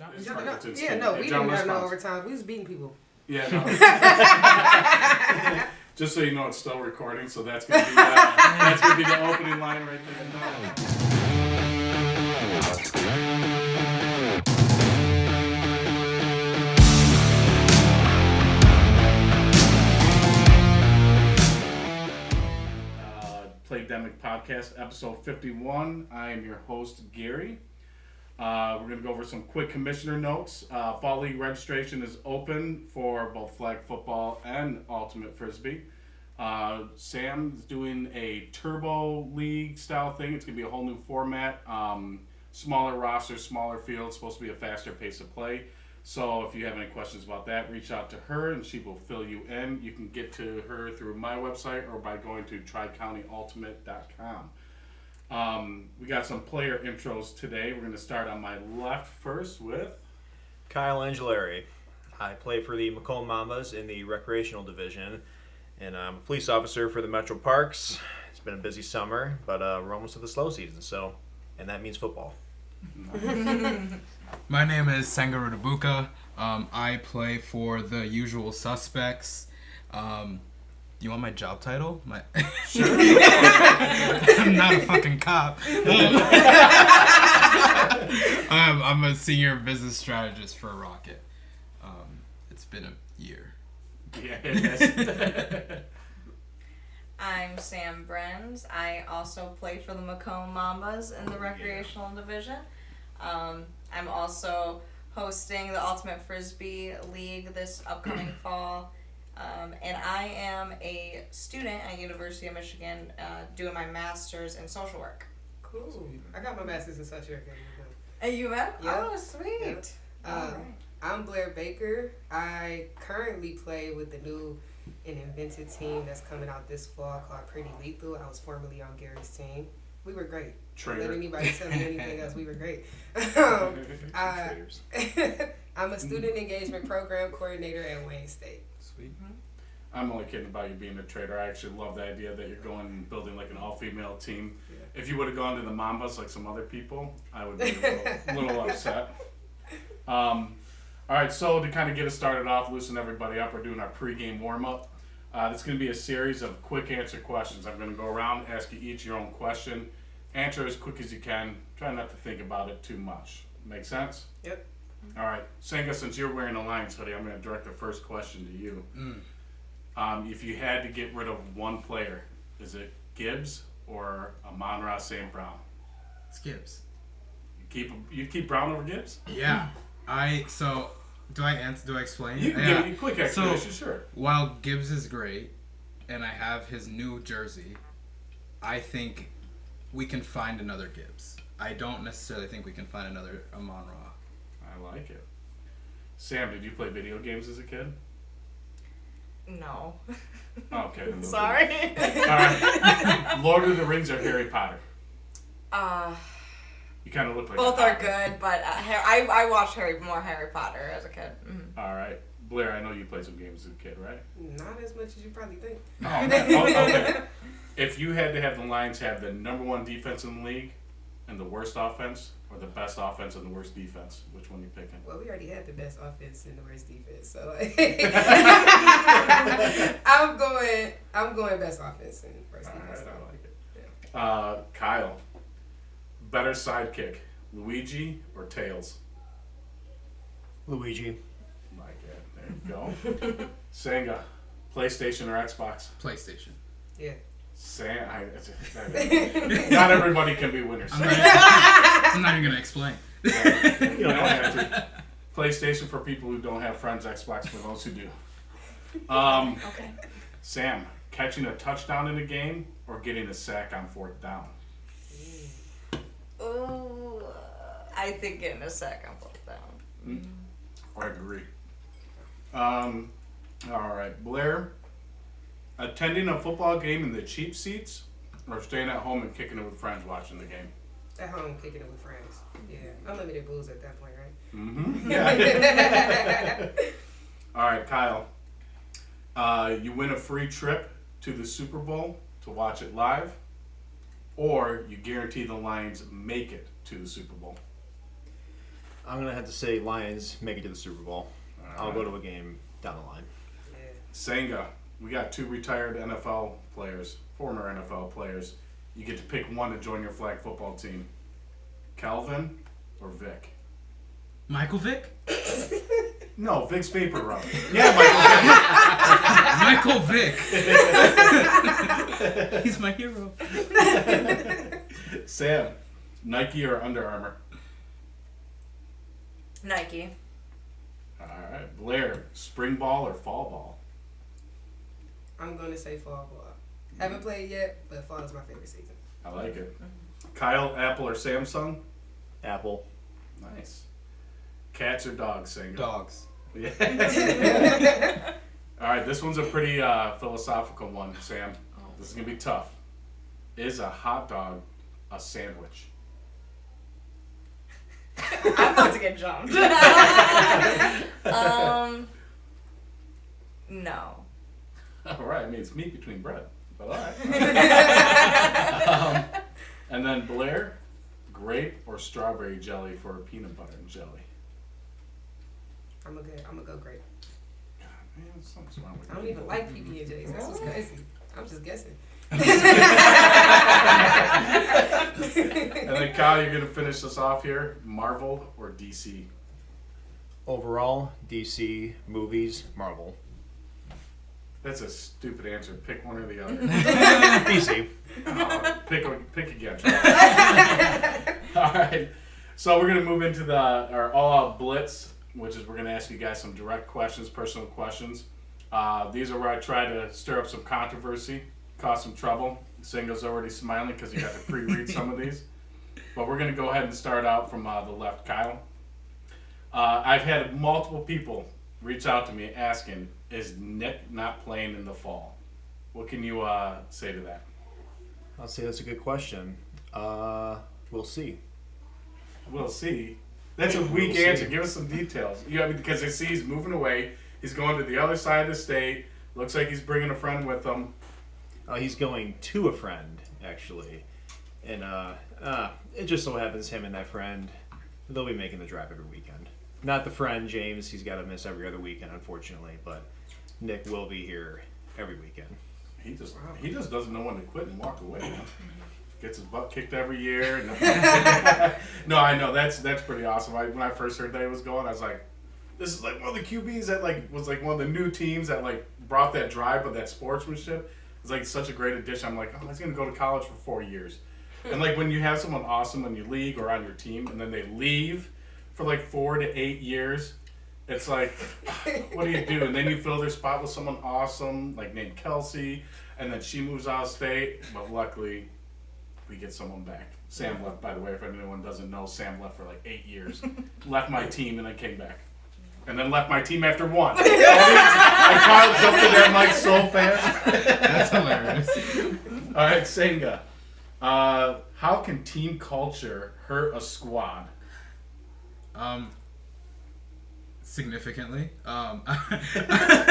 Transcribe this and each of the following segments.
We didn't have no overtime. We was beating people. Yeah, no. Just so you know, it's still recording, so that's gonna be the opening line right there. Playdemic Podcast, episode 51. I am your host, Gary. We're going to go over some quick commissioner notes. Fall League registration is open for both flag football and ultimate frisbee. Sam's doing a turbo league style thing. It's going to be a whole new format. Smaller roster, smaller field. It's supposed to be a faster pace of play. So if you have any questions about that, reach out to her and she will fill you in. You can get to her through my website or by going to tricountyultimate.com. We got some player intros today. We're going to start on my left first with Kyle Angelari. I play for the Macomb Mambas in the recreational division, and I'm a police officer for the Metro Parks. It's been a busy summer, but we're almost to the slow season, and that means football. My name is Senga. I play for the Usual Suspects. You want my job title? Sure. I'm not a fucking cop. I'm a senior business strategist for Rocket. It's been a year. Yeah, it I'm Sam Brenz. I also play for the Macomb Mambas in the recreational division. I'm also hosting the Ultimate Frisbee League this upcoming fall. And I am a student at University of Michigan doing my master's in social work. Cool. I got my master's in social work. And you have? Yep. Oh, sweet. Yep. I'm Blair Baker. I currently play with the new and invented team that's coming out this fall called Pretty Lethal. I was formerly on Gary's team. We were great. Don't let anybody tell me anything else. We were great. I'm a student engagement program coordinator at Wayne State. Sweet. I'm only kidding about you being a trader. I actually love the idea that you're going and building like an all-female team. Yeah. If you would have gone to the Mambas like some other people, I would be a little upset. All right, so to kind of get us started off, loosen everybody up, we're doing our pregame warm-up. This is going to be a series of quick answer questions. I'm going to go around, ask you each your own question. Answer as quick as you can. Try not to think about it too much. Make sense? Yep. All right. Senga, since you're wearing a Lions hoodie, I'm going to direct the first question to you. If you had to get rid of one player, is it Gibbs or Amon-Ra St. Brown? It's Gibbs. You keep Brown over Gibbs? Yeah. Do I answer? Do I explain? You can give me a quick explanation, sure. While Gibbs is great, and I have his new jersey, I think we can find another Gibbs. I don't necessarily think we can find another Amon-Ra. I like it. Sam, did you play video games as a kid? No. Okay. Sorry. All right. Lord of the Rings or Harry Potter? You kind of look like both are good, but I watched Harry Potter as a kid. Mm-hmm. All right. Blair, I know you played some games as a kid, right? Not as much as you probably think. Oh, okay. If you had to have the Lions have the number one defense in the league and the worst offense, or the best offense and the worst defense, which one are you picking? Well, we already had the best offense and the worst defense, so I'm going best offense and worst defense. Right, I like it. Yeah. Kyle, better sidekick, Luigi or Tails? Luigi. Like it. There you go. Senga, PlayStation or Xbox? PlayStation. Yeah. Not everybody can be winners. I'm not even going to explain. You don't have to. PlayStation for people who don't have friends, Xbox for those who do. Okay. Sam, catching a touchdown in a game or getting a sack on fourth down? Ooh, I think getting a sack on fourth down. I agree. All right, Blair, attending a football game in the cheap seats or staying at home and kicking it with friends watching the game? At home, kicking it with friends. Yeah, unlimited booze at that point, right? Mm-hmm. Yeah. All right, Kyle. You win a free trip to the Super Bowl to watch it live, or you guarantee the Lions make it to the Super Bowl? I'm going to have to say Lions make it to the Super Bowl. I'll go to a game down the line. Yeah. Senga, we got 2 retired NFL players, former NFL players. You get to pick one to join your flag football team. Calvin or Vic? Michael Vick? No, Vic's Vapor Rub. Yeah, Michael Vick. He's my hero. Sam, Nike or Under Armour? Nike. Alright. Blair, spring ball or fall ball? I'm going to say fall ball. Haven't played yet, but fall is my favorite season. I like it. Kyle, Apple or Samsung? Apple. Nice. Cats or dogs, Senga? Dogs. Yes. Alright, this one's a pretty philosophical one, Sam. This is going to be tough. Is a hot dog a sandwich? I'm about to get jumped. No. Alright, I mean, it's meat between bread. But alright. And then Blair, grape or strawberry jelly for peanut butter and jelly? I'm gonna go great. God, man, something's wrong with I don't you. even like PB&J's. That's what's crazy. I'm just guessing. And then Kyle, you're gonna finish us off here. Marvel or DC? Overall, DC, movies, Marvel. That's a stupid answer. Pick one or the other. DC. Pick again. All right. So we're gonna move into our all-out blitz, which is we're gonna ask you guys some direct questions, personal questions. These are where I try to stir up some controversy, cause some trouble. Senga's already smiling because he got to pre-read some of these. But we're gonna go ahead and start out from the left, Kyle. I've had multiple people reach out to me asking, is Nick not playing in the fall? What can you say to that? I'll say that's a good question. We'll see. We'll see. That's a weak We'll answer. see. Give us some details. You know, because I see he's moving away. He's going to the other side of the state. Looks like he's bringing a friend with him. He's going to a friend, actually. And it just so happens him and that friend, they'll be making the drive every weekend. Not the friend, James. He's got to miss every other weekend, unfortunately. But Nick will be here every weekend. He just doesn't know when to quit and walk away. Huh? Gets his butt kicked every year. No, I know that's pretty awesome. When I first heard that he was going, I was like, this is like one of the QBs that was like one of the new teams that like brought that drive, but that sportsmanship. It's like such a great addition. I'm like, oh, he's gonna go to college for 4 years. And like when you have someone awesome in your league or on your team, and then they leave for like 4 to 8 years, it's like, what do you do? And then you fill their spot with someone awesome, like named Kelsey, and then she moves out of state. But luckily, we get someone back. Sam left, by the way, if anyone doesn't know, Sam left for like 8 years. Left my team and then came back. And then left my team after 1. I Kyle jumped in that mic so fast. That's hilarious. All right, Senga. How can team culture hurt a squad? Significantly. I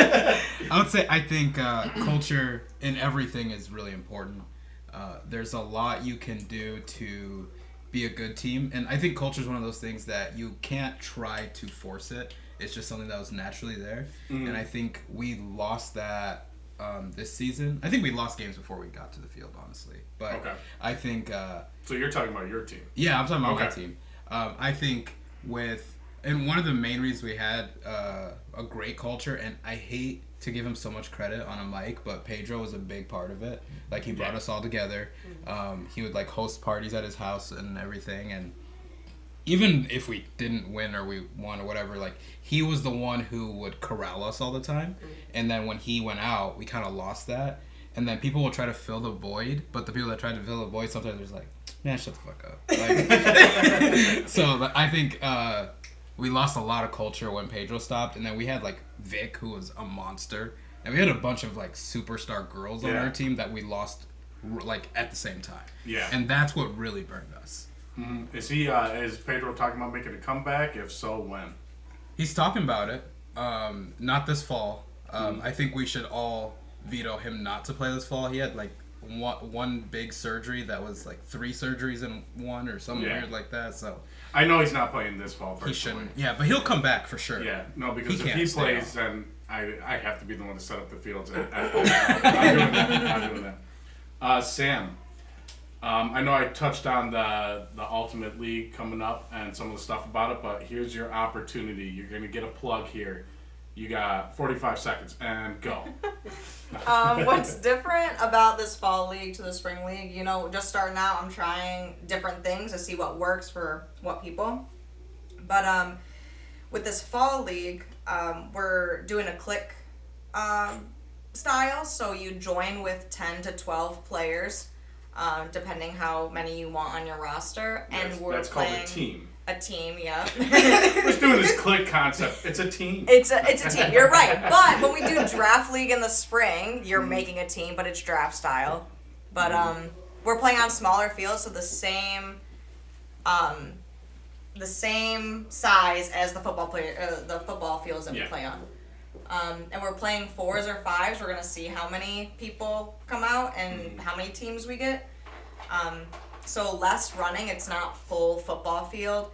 would say I think culture in everything is really important. There's a lot you can do to be a good team, and I think culture is one of those things that you can't try to force it. It's just something that was naturally there, and I think we lost that this season. I think we lost games before we got to the field, honestly. But Okay. I think So you're talking about your team. yeah, I'm talking about my Okay. team. I think and one of the main reasons we had a great culture, and I hate to give him so much credit on a mic, but Pedro was a big part of it. Like, he brought us all together. He would, like, host parties at his house and everything, and even if we didn't win or we won or whatever, like, he was the one who would corral us all the time. And then when he went out, we kind of lost that. And then people will try to fill the void, but the people that try to fill the void, sometimes they're just like, man, shut the fuck up. Like, so I think we lost a lot of culture when Pedro stopped, and then we had like Vic, who was a monster, and we had a bunch of like superstar girls on our team that we lost like at the same time. Yeah. And that's what really burned us. Mm-hmm. Is Pedro talking about making a comeback? If so, when? He's talking about it. Not this fall. I think we should all veto him not to play this fall. He had like one big surgery that was like 3 surgeries in one or something weird like that. So I know he's not playing this fall. He shouldn't. Yeah, but he'll come back for sure. Yeah, no, because He if he can't stay plays, out. then I have to be the one to set up the fields. I'm doing that. I'm doing that. Sam, I know I touched on the Ultimate League coming up and some of the stuff about it, but here's your opportunity. You're going to get a plug here. You got 45 seconds and go. What's different about this fall league to the spring league, just starting out, I'm trying different things to see what works for what people. But with this fall league, we're doing a click style, so you join with 10 to 12 players, depending how many you want on your roster, and that's called a team. A team, yeah. Who's doing this click concept? It's a team. It's a team. You're right. But when we do draft league in the spring, you're making a team, but it's draft style. But we're playing on smaller fields, so the same size as the football fields that we play on. And we're playing 4s or 5s. We're gonna see how many people come out and how many teams we get. So less running. It's not full football field.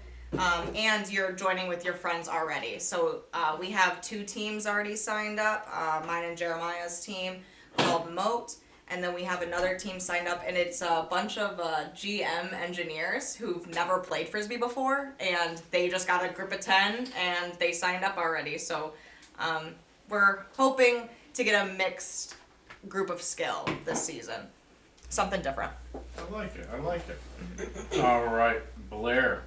And you're joining with your friends already. So we have 2 teams already signed up, mine and Jeremiah's team called Moat. And then we have another team signed up, and it's a bunch of GM engineers who've never played Frisbee before, and they just got a group of 10, and they signed up already. So we're hoping to get a mixed group of skill this season. Something different. I like it. All right, Blair.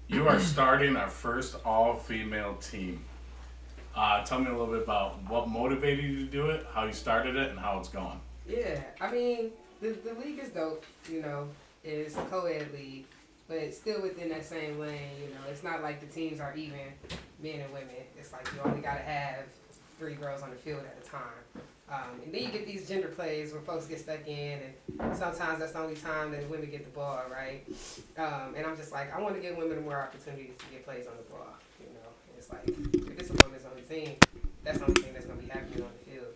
You are starting our first all-female team. Tell me a little bit about what motivated you to do it, how you started it, and how it's going. Yeah, I mean, the league is dope, It's a co-ed league, but it's still within that same lane, It's not like the teams are even, men and women. It's like you only got to have 3 girls on the field at a time. And then you get these gender plays where folks get stuck in, and sometimes that's the only time that women get the ball, right? And I'm just like, I want to give women more opportunities to get plays on the ball, And it's like, if it's a women's only team, that's the only thing that's going to be happening on the field,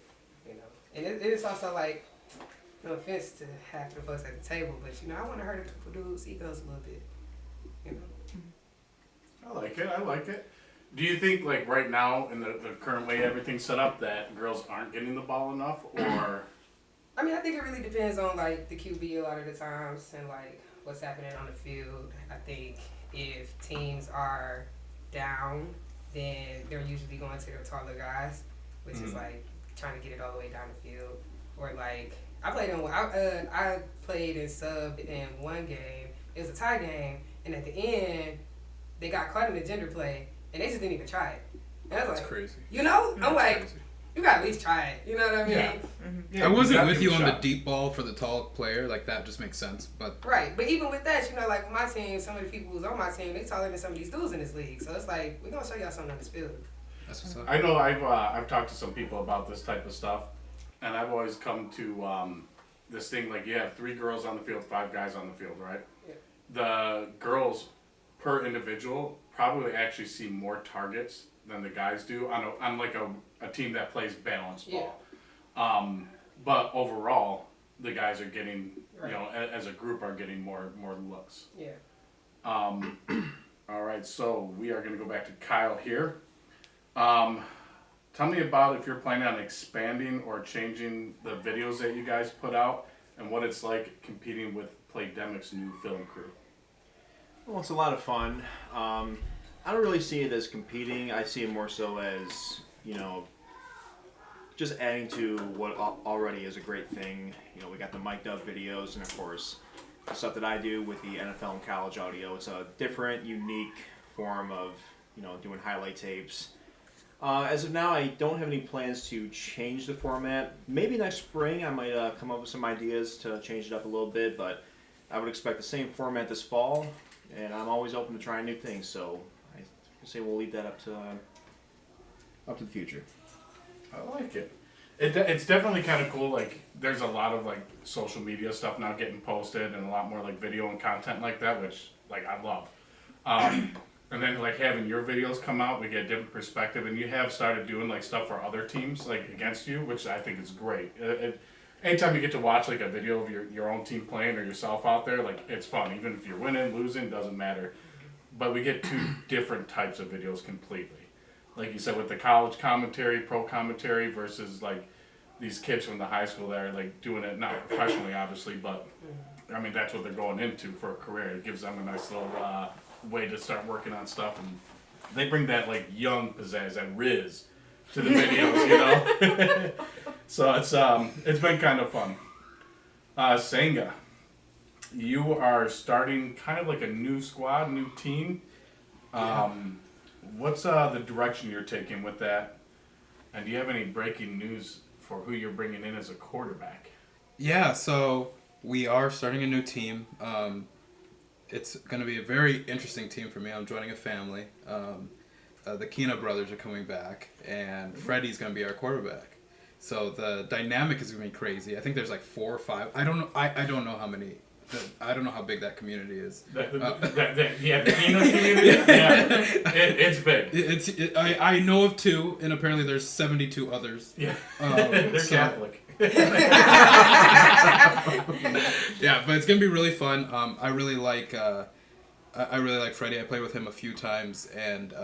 And it is also like, no offense to half of the folks at the table, but I want to hurt a couple dudes' egos a little bit, I like it. Do you think, like, right now, in the current way everything's set up, that girls aren't getting the ball enough, or? I mean, I think it really depends on, like, the QB a lot of the times and, like, what's happening on the field. I think if teams are down, then they're usually going to their taller guys, which is, like, trying to get it all the way down the field. Or, like, I played in sub in one game. It was a tie game, and at the end, they got caught in the gender play, and they just didn't even try it. And I was like, crazy. I'm like, crazy. You gotta at least try it. You know what I mean? Yeah. I wasn't with you on the deep ball for the tall player. Like, that just makes sense. But right. But even with that, like, with my team, some of the people who's on my team, they taller than some of these dudes in this league. So it's like, we're gonna show y'all something on this field. that's what's up. I know I've talked to some people about this type of stuff, and I've always come to this thing, like, you have 3 girls on the field, 5 guys on the field, right? Yeah. The girls per individual probably actually see more targets than the guys do on like a team that plays balanced ball. But overall, the guys are getting, as a group, are getting more looks. Yeah. All right, so we are going to go back to Kyle here. Tell me about if you're planning on expanding or changing the videos that you guys put out, and what it's like competing with Playdemic's new film crew. Well, it's a lot of fun. I don't really see it as competing. I see it more so as, just adding to what already is a great thing. We got the mic'd up videos, and of course, the stuff that I do with the NFL and college audio. It's a different, unique form of, doing highlight tapes. As of now, I don't have any plans to change the format. Maybe next spring I might come up with some ideas to change it up a little bit, but I would expect the same format this fall, and I'm always open to trying new things, so I say we'll leave that up to the future. I like it. It's definitely kind of cool. Like, there's a lot of, like, social media stuff now getting posted, and a lot more, like, video and content like that, which, like, I love. And then, like, having your videos come out, we get a different perspective, and you have started doing, like, stuff for other teams, like, against you, which I think is great. anytime you get to watch like a video of your own team playing or yourself out there, like it's fun. Even if you're winning, losing, doesn't matter. But we get two different types of videos completely. Like you said, with the college commentary, pro commentary versus like these kids from the high school that are like doing it not professionally, obviously, but I mean that's what they're going into for a career. It gives them a nice little way to start working on stuff, and they bring that like young pizzazz, that riz, to the videos, you know. So it's been kind of fun. Senga, you are starting kind of like a new squad, new team. What's the direction you're taking with that? And do you have any breaking news for who you're bringing in as a quarterback? Yeah, so we are starting a new team. It's going to be a very interesting team for me. I'm joining a family. The Kina brothers are coming back, and Freddie's going to be our quarterback. So the dynamic is going to be crazy. I think there's like 4 or 5. I don't know. I don't know how many. I don't know how big that community is. The Kina community? Yeah, it's big. I know of 2, and apparently there's 72 others. Yeah, they're Catholic. Yeah, but it's gonna be really fun. I really like Freddie. I played with him a few times, and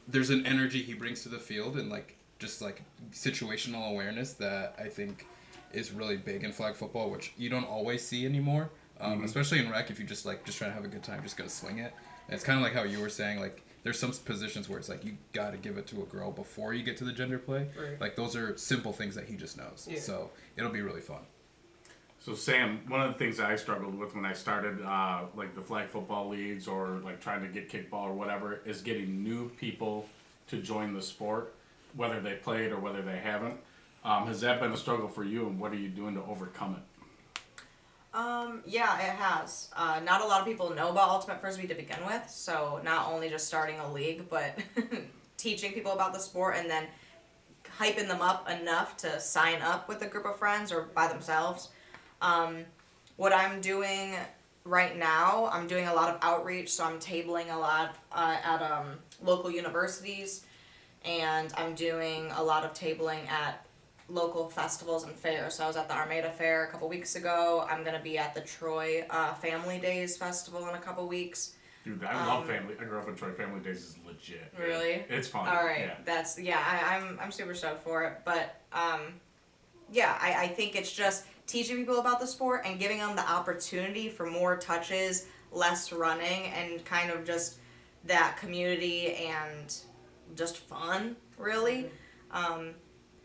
there's an energy he brings to the field, and like just like situational awareness that I think is really big in flag football, which you don't always see anymore. Especially in rec, if you just trying to have a good time, just gonna swing it. And it's kind of like how you were saying, like there's some positions where it's like you got to give it to a girl before you get to the gender play. Right. Like those are simple things that he just knows. Yeah. So it'll be really fun. So Sam, one of the things I struggled with when I started like the flag football leagues or like trying to get kickball or whatever is getting new people to join the sport, whether they played or whether they haven't. Has that been a struggle for you, and what are you doing to overcome it? Yeah, it has. Not a lot of people know about Ultimate Frisbee to begin with, so not only just starting a league, but teaching people about the sport and then hyping them up enough to sign up with a group of friends or by themselves. What I'm doing right now, I'm doing a lot of outreach, so I'm tabling a lot at local universities, and I'm doing a lot of tabling at local festivals and fairs. So I was at the Armada Fair a couple weeks ago. I'm going to be at the Troy Family Days Festival in a couple weeks. Dude, I love family. I grew up in Troy. Family Days is legit. Really? It's fun. All right. Yeah. I'm super stoked for it. But I think it's just teaching people about the sport and giving them the opportunity for more touches, less running, and kind of just that community and just fun, really.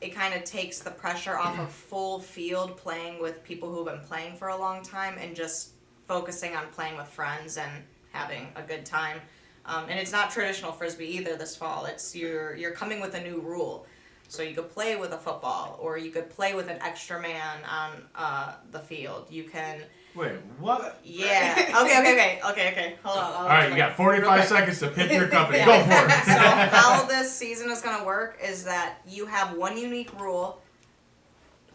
It kind of takes the pressure off of full field playing with people who've been playing for a long time and just focusing on playing with friends and having a good time. And it's not traditional Frisbee either this fall. It's you're coming with a new rule. So you could play with a football, or you could play with an extra man on the field. You can... Wait, what? Yeah. Okay. Hold on. All right, you got 45 seconds to pick your company. Go for it. So how this season is going to work is that you have one unique rule.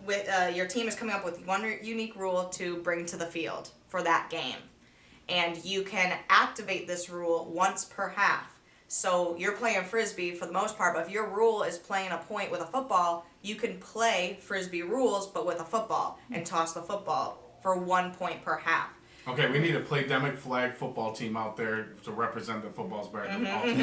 With your team is coming up with one unique rule to bring to the field for that game. And you can activate this rule once per half. So you're playing Frisbee for the most part, but if your rule is playing a point with a football, you can play Frisbee rules but with a football and toss the football for 1 point per half. Okay, we need a Playdemic flag football team out there to represent the football's better than all teams.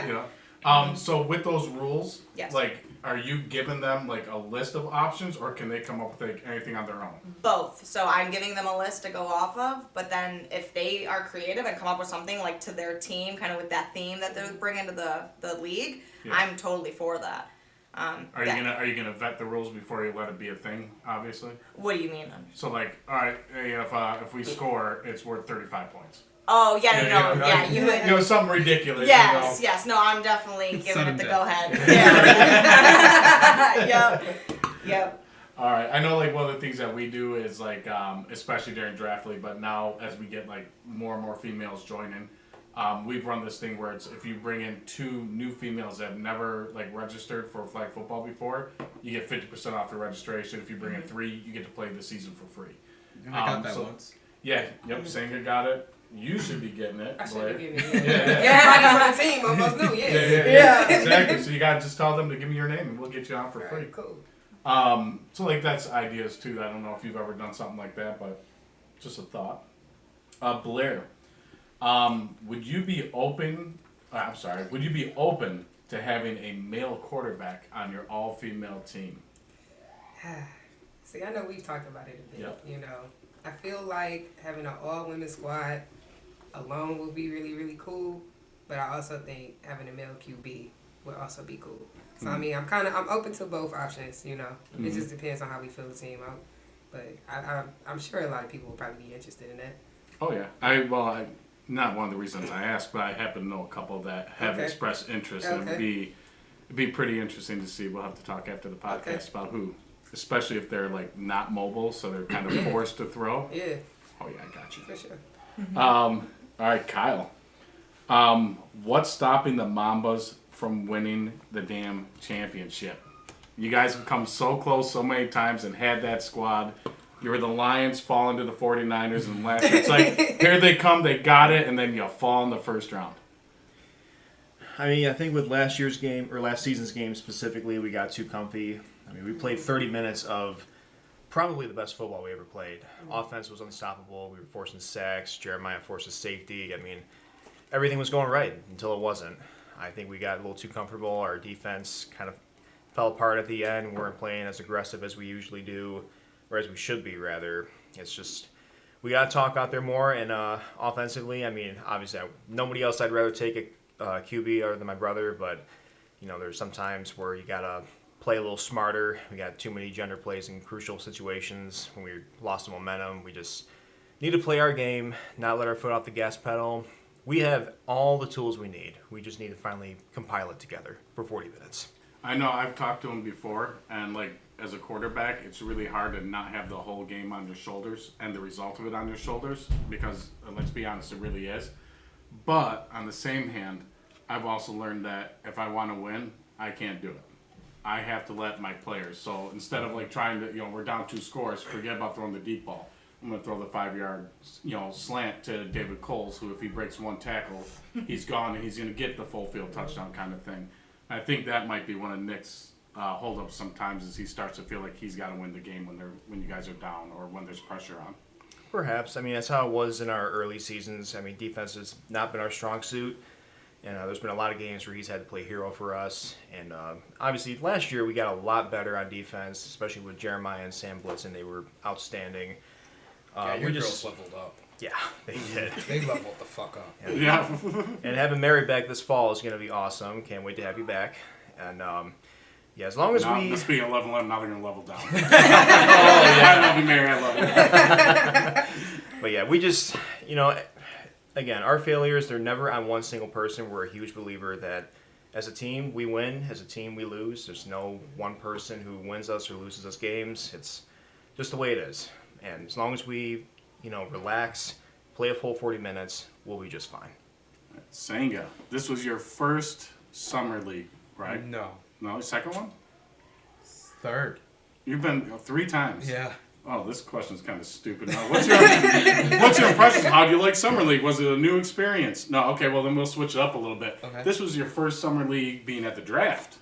You know? So with those rules, Yes. like, are you giving them like a list of options, or can they come up with like, anything on their own? Both. So I'm giving them a list to go off of, but then if they are creative and come up with something like to their team, kind of with that theme that they're bringing to the league, Yeah. I'm totally for that. Are you gonna vet the rules before you let it be a thing? Obviously. What do you mean? So like, all right, hey, if we score, it's worth 35 points. Oh yeah, you know, something ridiculous. Yes, you know? yes. No, I'm definitely giving Sudden it the death. go ahead. Yeah. Yep. All right, I know like one of the things that we do is like, especially during draft league, but now as we get like more and more females joining, we've run this thing where it's if you bring in 2 new females that have never like registered for flag football before, you get 50% off your registration. If you bring in 3, you get to play the season for free. I got that once. Yeah, yep, Senga got it. You should be getting it. I should Blair. be giving you Yeah. for the team, almost new, Yeah, exactly. So you gotta just tell them to give me your name and we'll get you on for free. Cool. So like that's ideas too. I don't know if you've ever done something like that, but just a thought. Blair, would you be open? Would you be open to having a male quarterback on your all-female team? See, I know we've talked about it a bit. Yep. You know, I feel like having an all-women squad alone would be really, really cool. But I also think having a male QB would also be cool. So I mean, I'm open to both options. You know, it just depends on how we fill the team out. But I'm sure a lot of people will probably be interested in that. Oh yeah, I not one of the reasons I asked, but I happen to know a couple that have expressed interest, and it'd be pretty interesting to see. We'll have to talk after the podcast about who, especially if they're like not mobile, so they're kind of forced to throw. Yeah. Oh yeah, I got you. For sure. All right, Kyle. What's stopping the Mambas from winning the damn championship? You guys have come so close so many times and had that squad. You were the Lions falling to the 49ers, and it's like, here they come, they got it, and then you fall in the first round. I mean, I think with last season's game specifically, we got too comfy. I mean, we played 30 minutes of probably the best football we ever played. Offense was unstoppable. We were forcing sacks. Jeremiah forced a safety. I mean, everything was going right until it wasn't. I think we got a little too comfortable. Our defense kind of fell apart at the end. We weren't playing as aggressive as we usually do, or as we should be, rather. It's just, we got to talk out there more. And offensively, I mean, obviously, nobody else I'd rather take a QB other than my brother, but, you know, there's some times where you got to play a little smarter. We got too many gender plays in crucial situations. When we lost the momentum, we just need to play our game, not let our foot off the gas pedal. We have all the tools we need. We just need to finally compile it together for 40 minutes. I know I've talked to him before, and like as a quarterback, it's really hard to not have the whole game on your shoulders and the result of it on your shoulders because, let's be honest, it really is. But on the same hand, I've also learned that if I want to win, I can't do it. I have to let my players. So instead of like trying to, we're down 2 scores, forget about throwing the deep ball. I'm going to throw the 5-yard, slant to David Coles, who if he breaks one tackle, he's gone and he's going to get the full field touchdown kind of thing. I think that might be one of Nick's holdups sometimes is he starts to feel like he's got to win the game when you guys are down or when there's pressure on. Perhaps. I mean, that's how it was in our early seasons. I mean, defense has not been our strong suit. And there's been a lot of games where he's had to play hero for us. And obviously, last year we got a lot better on defense, especially with Jeremiah and Sam Blitzen. They were outstanding. Your girls leveled up. Yeah, they did. They leveled the fuck up. Yeah. And having Mary back this fall is going to be awesome. Can't wait to have you back. And as long as Speaking of leveling up, now they're going to level down. I love you, Mary. I love you. But yeah, we just, again, our failures, they're never on one single person. We're a huge believer that as a team, we win. As a team, we lose. There's no one person who wins us or loses us games. It's just the way it is. And as long as we, relax, play a full 40 minutes, we'll be just fine. Senga, this was your first summer league, right? No, second one? third. You've been 3 times. Yeah. Oh, this question's kind of stupid. Now, what's your impression? How do you like summer league? Was it a new experience? No, okay. Well, then we'll switch it up a little bit. Okay. This was your first summer league being at the draft.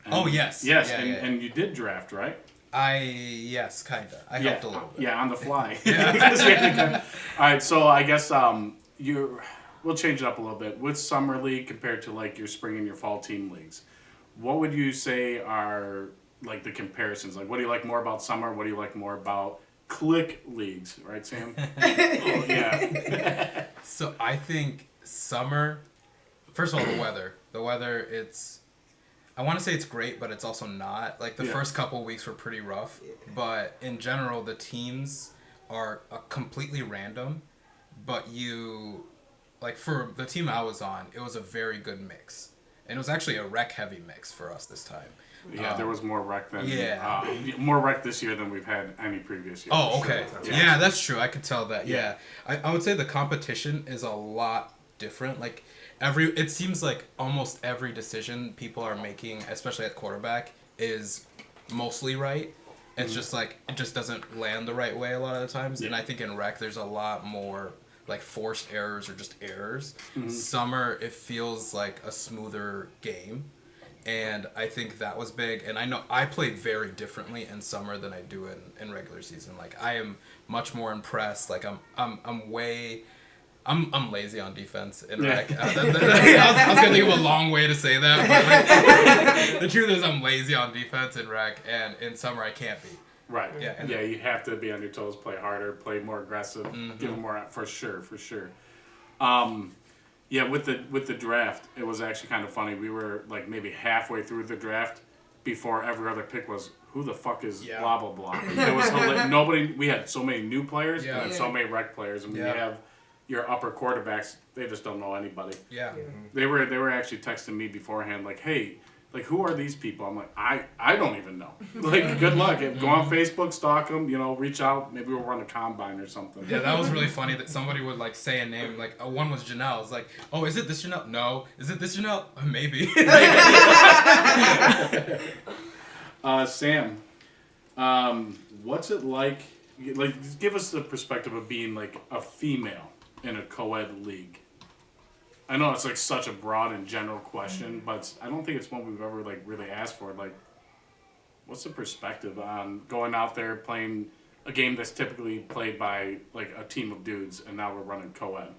And yes. Yes, Yeah, and you did draft, right? Yes, kinda. I helped a little bit. Yeah, on the fly. Yeah. All right, so I guess we'll change it up a little bit. With summer league compared to like your spring and your fall team leagues, what would you say are like the comparisons? Like, what do you like more about summer? What do you like more about click leagues? Right, Sam? Oh, yeah. So I think summer. First of all, the weather. The weather. I want to say it's great, but it's also not. Like, the first couple of weeks were pretty rough. But in general, the teams are completely random. But for the team I was on, it was a very good mix. And it was actually a rec-heavy mix for us this time. Yeah, there was more rec more rec this year than we've had any previous year. Oh, okay. Sure. Yeah, that's true. I could tell that. Yeah. I would say the competition is a lot different. Like, it seems like almost every decision people are making, especially at quarterback, is mostly right. It's just like, it just doesn't land the right way a lot of the times. Yeah. And I think in rec, there's a lot more like forced errors or just errors. Mm-hmm. Summer, it feels like a smoother game. And I think that was big. And I know I played very differently in summer than I do in regular season. Like, I am much more impressed. Like, I'm lazy on defense in rec. I was gonna think of a long way to say that, but like, the truth is I'm lazy on defense in rec, and in summer I can't be. Right. Yeah. Yeah, you have to be on your toes, play harder, play more aggressive, give them more for sure. Yeah, with the draft, it was actually kind of funny. We were like maybe halfway through the draft before every other pick was who the fuck is blah blah blah. It was nobody. We had so many new players and so many rec players, and we have your upper quarterbacks. They just don't know anybody. Yeah. They were actually texting me beforehand like, hey. Like, who are these people? I'm like, I don't even know. Like, good luck. Go on Facebook, stalk them, reach out. Maybe we'll run a combine or something. Yeah, that was really funny that somebody would, like, say a name. Like, one was Janelle. It's like, oh, is it this Janelle? No. Is it this Janelle? Maybe. Sam, what's it like, give us the perspective of being, like, a female in a co-ed league. I know it's like such a broad and general question, but I don't think it's one we've ever like really asked for. Like, what's the perspective on going out there playing a game that's typically played by like a team of dudes, and now we're running co-ed?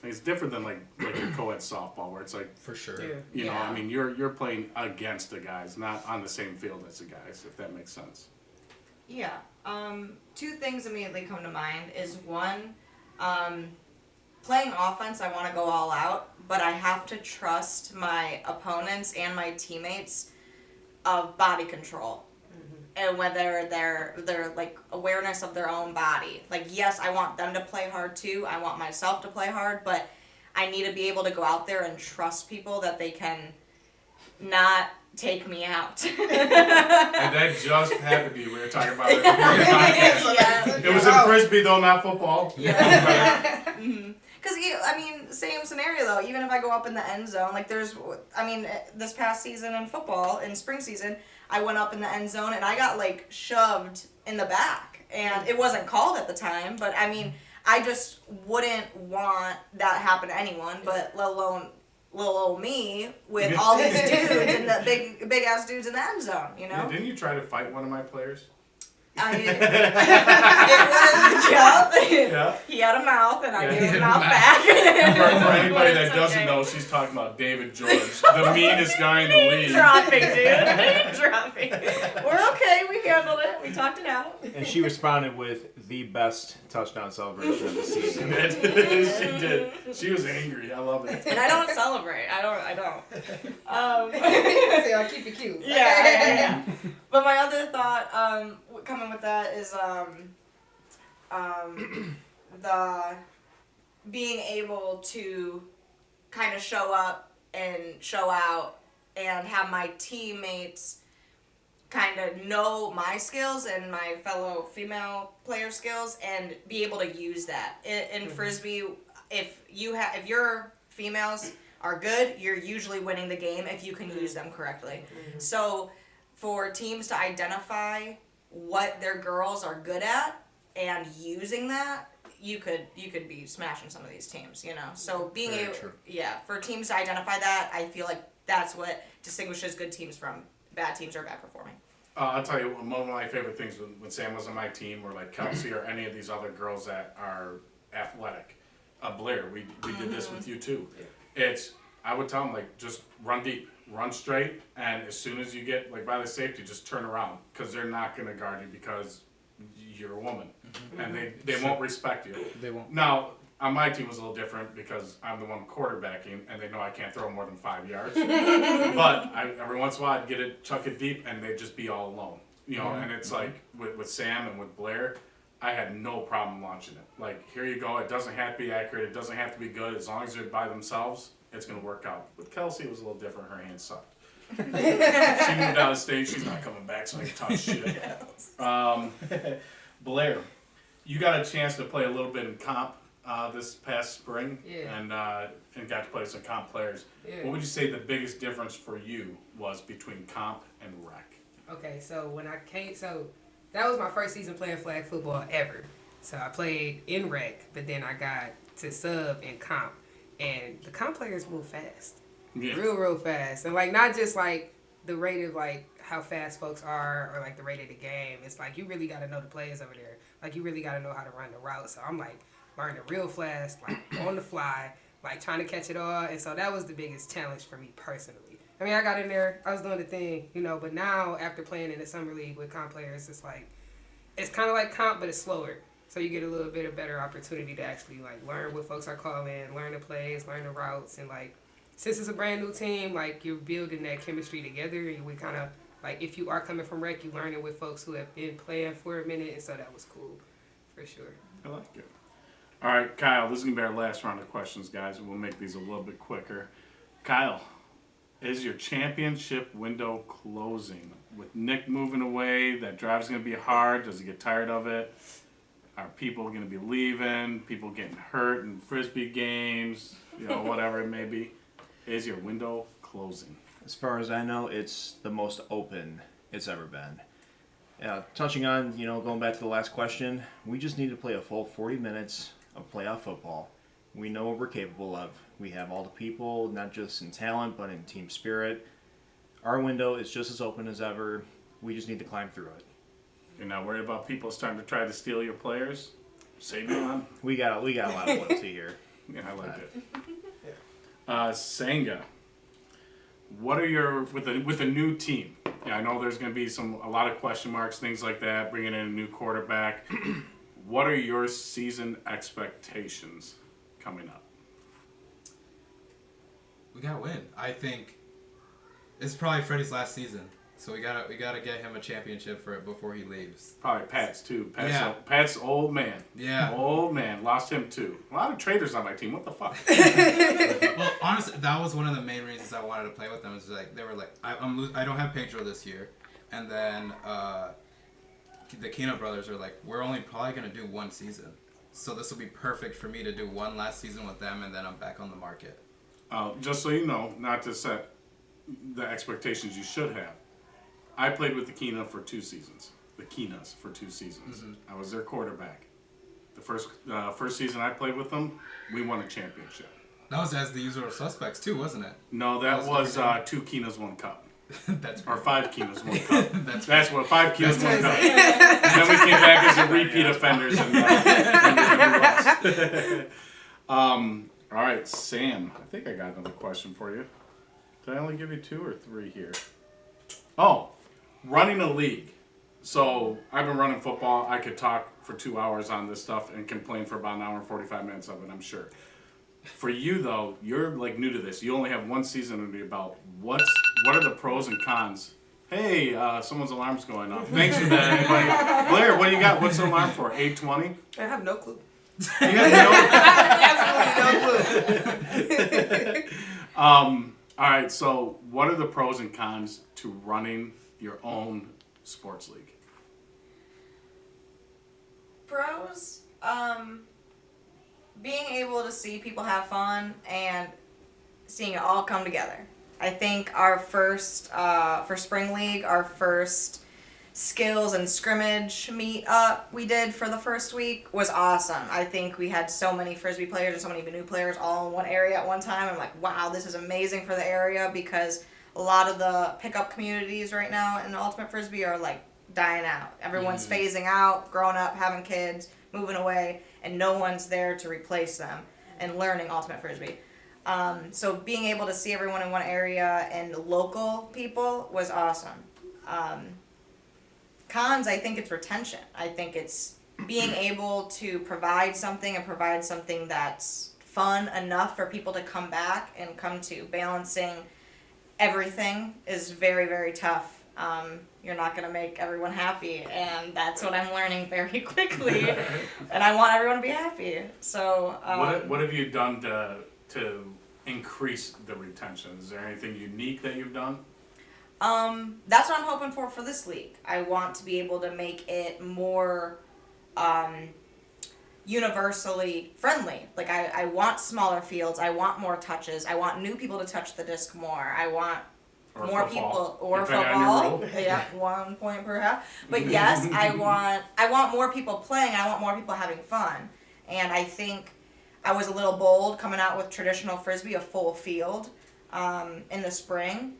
It's different than like your co-ed softball, where it's like for sure. You know, I mean, you're playing against the guys, not on the same field as the guys, if that makes sense. Yeah. Two things immediately come to mind is one. Playing offense, I want to go all out, but I have to trust my opponents and my teammates of body control. And whether they're like awareness of their own body. Like, yes, I want them to play hard too. I want myself to play hard, but I need to be able to go out there and trust people that they can not take me out. And that just happened to you. We were talking about it. Yeah. It was in Frisbee though, not football. Yeah. Because, I mean, same scenario though. Even if I go up in the end zone, like this past season in football, in spring season, I went up in the end zone and I got like shoved in the back. And it wasn't called at the time, but I mean, I just wouldn't want that happen to anyone, but let alone little old me with all these dudes and the big ass dudes in the end zone, Yeah, didn't you try to fight one of my players? It was yeah. He had a mouth, and I gave him a mouth back. For anybody that doesn't know, she's talking about David George, the meanest guy in the league. Dropping, dude. Dropping. We're okay. We handled it. We talked it out. And she responded with the best touchdown celebration of the season. She did. She was angry. I love it. And I don't celebrate. I don't. So I'll keep it cute. Yeah. But my other thought, coming with that is the being able to kind of show up and show out and have my teammates kind of know my skills and my fellow female player skills and be able to use that. In Frisbee, if your females are good, you're usually winning the game if you can use them correctly. So for teams to identify what their girls are good at and using that, you could be smashing some of these teams, So being able, for teams to identify that, I feel like that's what distinguishes good teams from bad teams or bad performing. I'll tell you, one of my favorite things when Sam was on my team, or like Kelsey or any of these other girls that are athletic, Blair, we did this with you too. I would tell them, like, just run deep, run straight, and as soon as you get, like, by the safety, just turn around, because they're not going to guard you because you're a woman, and they won't respect you. They won't. Now, on my team it was a little different because I'm the one quarterbacking, and they know I can't throw more than 5 yards. But every once in a while I'd get it, chuck it deep, and they'd just be all alone. And it's like, with Sam and with Blair, I had no problem launching it. Like, here you go, it doesn't have to be accurate, it doesn't have to be good, as long as they're by themselves, it's going to work out. With Kelsey, it was a little different. Her hands sucked. She moved out of state. She's not coming back, so I can talk shit. Blair, you got a chance to play a little bit in comp this past spring, and got to play with some comp players. Yeah. What would you say the biggest difference for you was between comp and rec? Okay, so when I came, that was my first season playing flag football ever. So I played in rec, but then I got to sub in comp. And the comp players move fast. Yeah. real fast, and like not just like the rate of like how fast folks are or like the rate of the game. It's like you really got to know the plays over there. Like you really got to know how to run the route. So I'm like learning real fast, like on the fly, like trying to catch it all. And so that was the biggest challenge for me personally. I mean, I got in there, I was doing the thing, you know, but now after playing in the summer league with comp players, it's like, it's kind of like comp, but it's slower. So you get a little bit of better opportunity to actually like learn what folks are calling, learn the plays, learn the routes. And like, since it's a brand new team, like you're building that chemistry together, and we kind of, like if you are coming from rec, you learn it with folks who have been playing for a minute, and so that was cool, for sure. I like it. All right, Kyle, this is going to be our last round of questions, guys. We'll make these a little bit quicker. Kyle, is your championship window closing? With Nick moving away, that drive's going to be hard. Does he get tired of it? Are people going to be leaving? People getting hurt in Frisbee games? You know, whatever it may be. Is your window closing? As far as I know, it's the most open it's ever been. Touching on, going back to the last question, we just need to play a full 40 minutes of playoff football. We know what we're capable of. We have all the people, not just in talent, but in team spirit. Our window is just as open as ever. We just need to climb through it. You're not worried about people starting to try to steal your players? Savion? We got a lot of loyalty here. Yeah, I like it. Senga, what are your with a new team? Yeah, I know there's going to be a lot of question marks, things like that. Bringing in a new quarterback. What are your season expectations coming up? We gotta win. I think it's probably Freddie's last season, so we gotta get him a championship for it before he leaves. Probably Pat's too. Yeah. Pat's old man. Yeah. Old man. Lost him too. A lot of traders on my team. What the fuck? Well, honestly, that was one of the main reasons I wanted to play with them. Is like they were like, I don't have Pedro this year, and then the Keno brothers are like, we're only probably gonna do one season, so this will be perfect for me to do one last season with them, and then I'm back on the market. Just so you know, not to set the expectations you should have. I played with the Kena for 2 seasons. The Kenas for 2 seasons. Mm-hmm. I was their quarterback. The first season I played with them, we won a championship. That was as the usual suspects too, wasn't it? No, that was 2 Kenas, 1 cup. That's or 5 Kenas, 1 cup. That's what 5 Kenas, 1 cup. And then we came back as a repeat offenders and lost. All right, Sam. I think I got another question for you. Did I only give you 2 or 3 here? Oh, running a league. So I've been running football. I could talk for 2 hours on this stuff and complain for about an hour and 45 minutes of it, I'm sure. For you, though, you're like new to this. You only have 1 season under your belt. What are the pros and cons? Hey, someone's alarm's going off. Thanks for that, anybody. Blair, what do you got? What's the alarm for? 8:20? I have no clue. You got Absolutely no clue. All right, so what are the pros and cons to running your own sports league? Pros, being able to see people have fun and seeing it all come together. I think our first, for Spring League, our first skills and scrimmage meet up we did for the first week was awesome. I think we had so many Frisbee players and so many new players all in one area at one time. I'm like, wow, this is amazing for the area, because a lot of the pickup communities right now in Ultimate Frisbee are like dying out. Everyone's phasing out, growing up, having kids, moving away, and no one's there to replace them and learning Ultimate Frisbee. So being able to see everyone in one area and local people was awesome. Cons, I think it's retention. I think it's being able to provide something that's fun enough for people to come back and come to. Balancing everything is very, very tough. You're not going to make everyone happy, and that's what I'm learning very quickly. And I want everyone to be happy. So what have you done to increase the retention? Is there anything unique that you've done? That's what I'm hoping for this league. I want to be able to make it more universally friendly. Like I want smaller fields. I want more touches. I want new people to touch the disc more. I want more people or football. Yeah, 1 point per half. But yes, I want more people playing. And I want more people having fun. And I think I was a little bold coming out with traditional Frisbee, a full field. in the spring.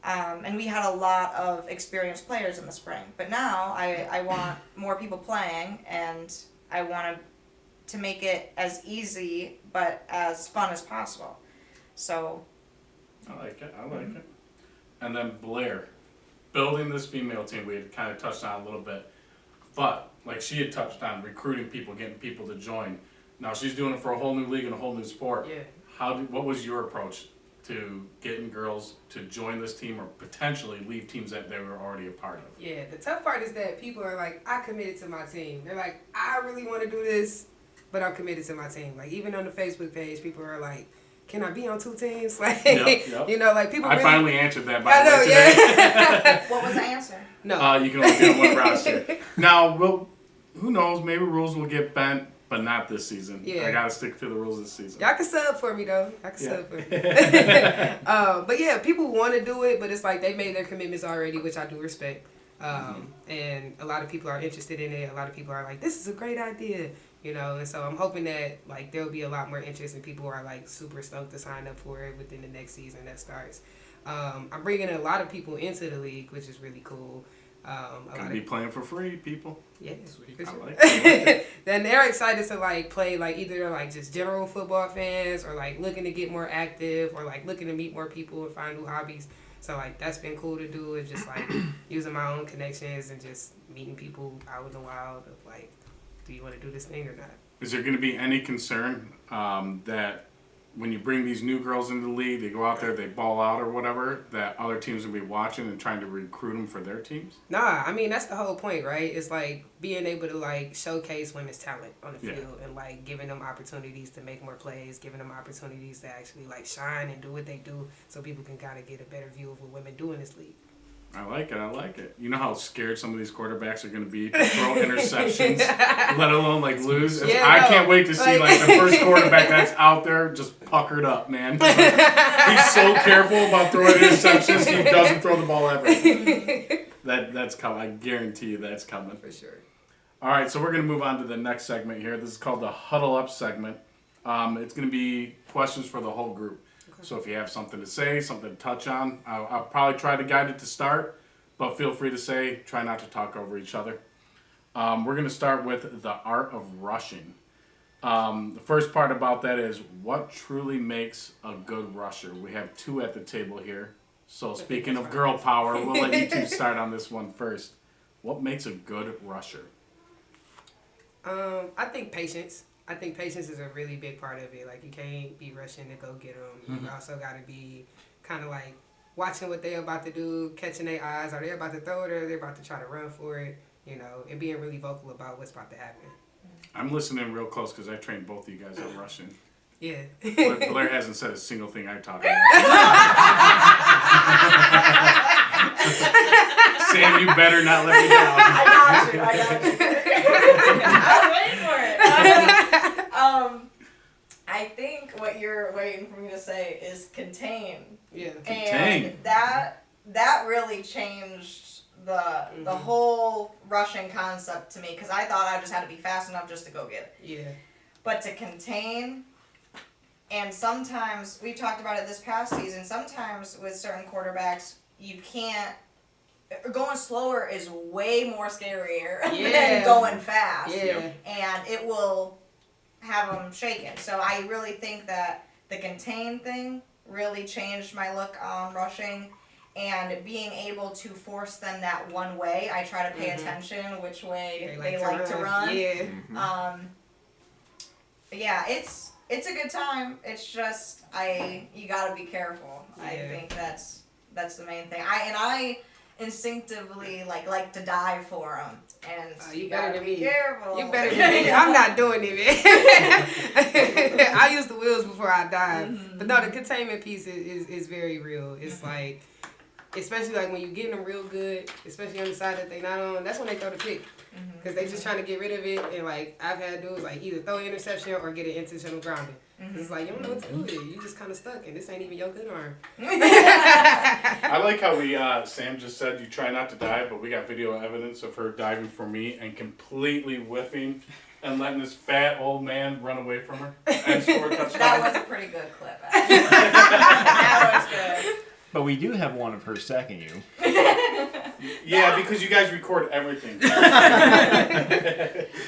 And we had a lot of experienced players in the spring. But now I want more people playing, and I want to make it as easy but as fun as possible. So. I like it. And then Blair, building this female team, we had kind of touched on a little bit. But, like she had touched on, recruiting people, getting people to join. Now she's doing it for a whole new league and a whole new sport. Yeah. What was your approach to getting girls to join this team or potentially leave teams that they were already a part of? Yeah, the tough part is that people are like, I committed to my team. They're like, I really want to do this, but I'm committed to my team. Like, even on the Facebook page, people are like, can I be on 2 teams? Like, yep. you know, like people. I finally answered that by the way today. What was the answer? No. You can only be on one roster. Now, who knows? Maybe rules will get bent, but not this season. Yeah. I gotta stick to the rules this season. Y'all can sub for me though. Sub for me. But yeah, people want to do it, but it's like they made their commitments already, which I do respect. And a lot of people are interested in it. A lot of people are like, this is a great idea. You know, and so I'm hoping that like there'll be a lot more interest and people are like super stoked to sign up for it within the next season that starts. I'm bringing a lot of people into the league, which is really cool. Gonna be playing for free, people. Yeah, Sweet. for I sure. like it. Then they're excited to like play like either like just general football fans or like looking to get more active or like looking to meet more people and find new hobbies. So like that's been cool to do. It's just like using my own connections and just meeting people out in the wild of like, do you want to do this thing or not? Is there going to be any concern that when you bring these new girls into the league, they go out there, they ball out or whatever, that other teams will be watching and trying to recruit them for their teams? Nah, I mean, that's the whole point, right? It's like being able to like showcase women's talent on the field and like giving them opportunities to make more plays, giving them opportunities to actually like shine and do what they do so people can kind of get a better view of what women do in this league. I like it. You know how scared some of these quarterbacks are going to be to throw interceptions, let alone like lose? I can't wait to see like the first quarterback that's out there just puckered up, man. He's so careful about throwing interceptions, he doesn't throw the ball ever. That's coming. I guarantee you that's coming. For sure. All right, so we're going to move on to the next segment here. This is called the Huddle Up segment. It's going to be questions for the whole group. So if you have something to say, something to touch on, I'll probably try to guide it to start, but feel free to say, try not to talk over each other. We're going to start with the art of rushing. The first part about that is what truly makes a good rusher. We have 2 at the table here. So speaking of girl power, we'll let you 2 start on this one first. What makes a good rusher? I think patience. I think patience is a really big part of it. Like, you can't be rushing to go get them. You also got to be kind of like watching what they're about to do, catching their eyes. Are they about to throw it or are they about to try to run for it? You know, and being really vocal about what's about to happen. I'm listening real close because I trained both of you guys on rushing. Yeah. Blair hasn't said a single thing I taught him. Sam, you better not let me down. I got you. I was waiting for it. I think what you're waiting for me to say is contain. Yeah. Contain. And that really changed the whole rushing concept to me, because I thought I just had to be fast enough just to go get it. Yeah. But to contain, and sometimes, we talked about it this past season, sometimes with certain quarterbacks, you can't, going slower is way more scarier than going fast. Yeah. And it will have them shaken. So I really think that the contain thing really changed my look on rushing, and being able to force them that one way. I try to pay attention which way they like to run. Yeah. Yeah, it's a good time. It's just you gotta be careful. Yeah. I think that's the main thing. I instinctively like to dive for them, and you gotta be careful. You better than me. I'm not doing it. I use the wheels before I dive. But no, the containment piece is very real. It's like, especially like when you getting them real good, especially on the side that they not on, that's when they throw the pick. Because they just trying to get rid of it, and like I've had dudes like either throw an interception or get an intentional grounding. It's like, you don't know what to do with it. You just kind of stuck, and this ain't even your good arm. I like how Sam just said you try not to dive, but we got video evidence of her diving for me and completely whiffing and letting this fat old man run away from her and score a touchdown. That was a pretty good clip. That was good. But we do have one of her sacking you. Yeah, because you guys record everything.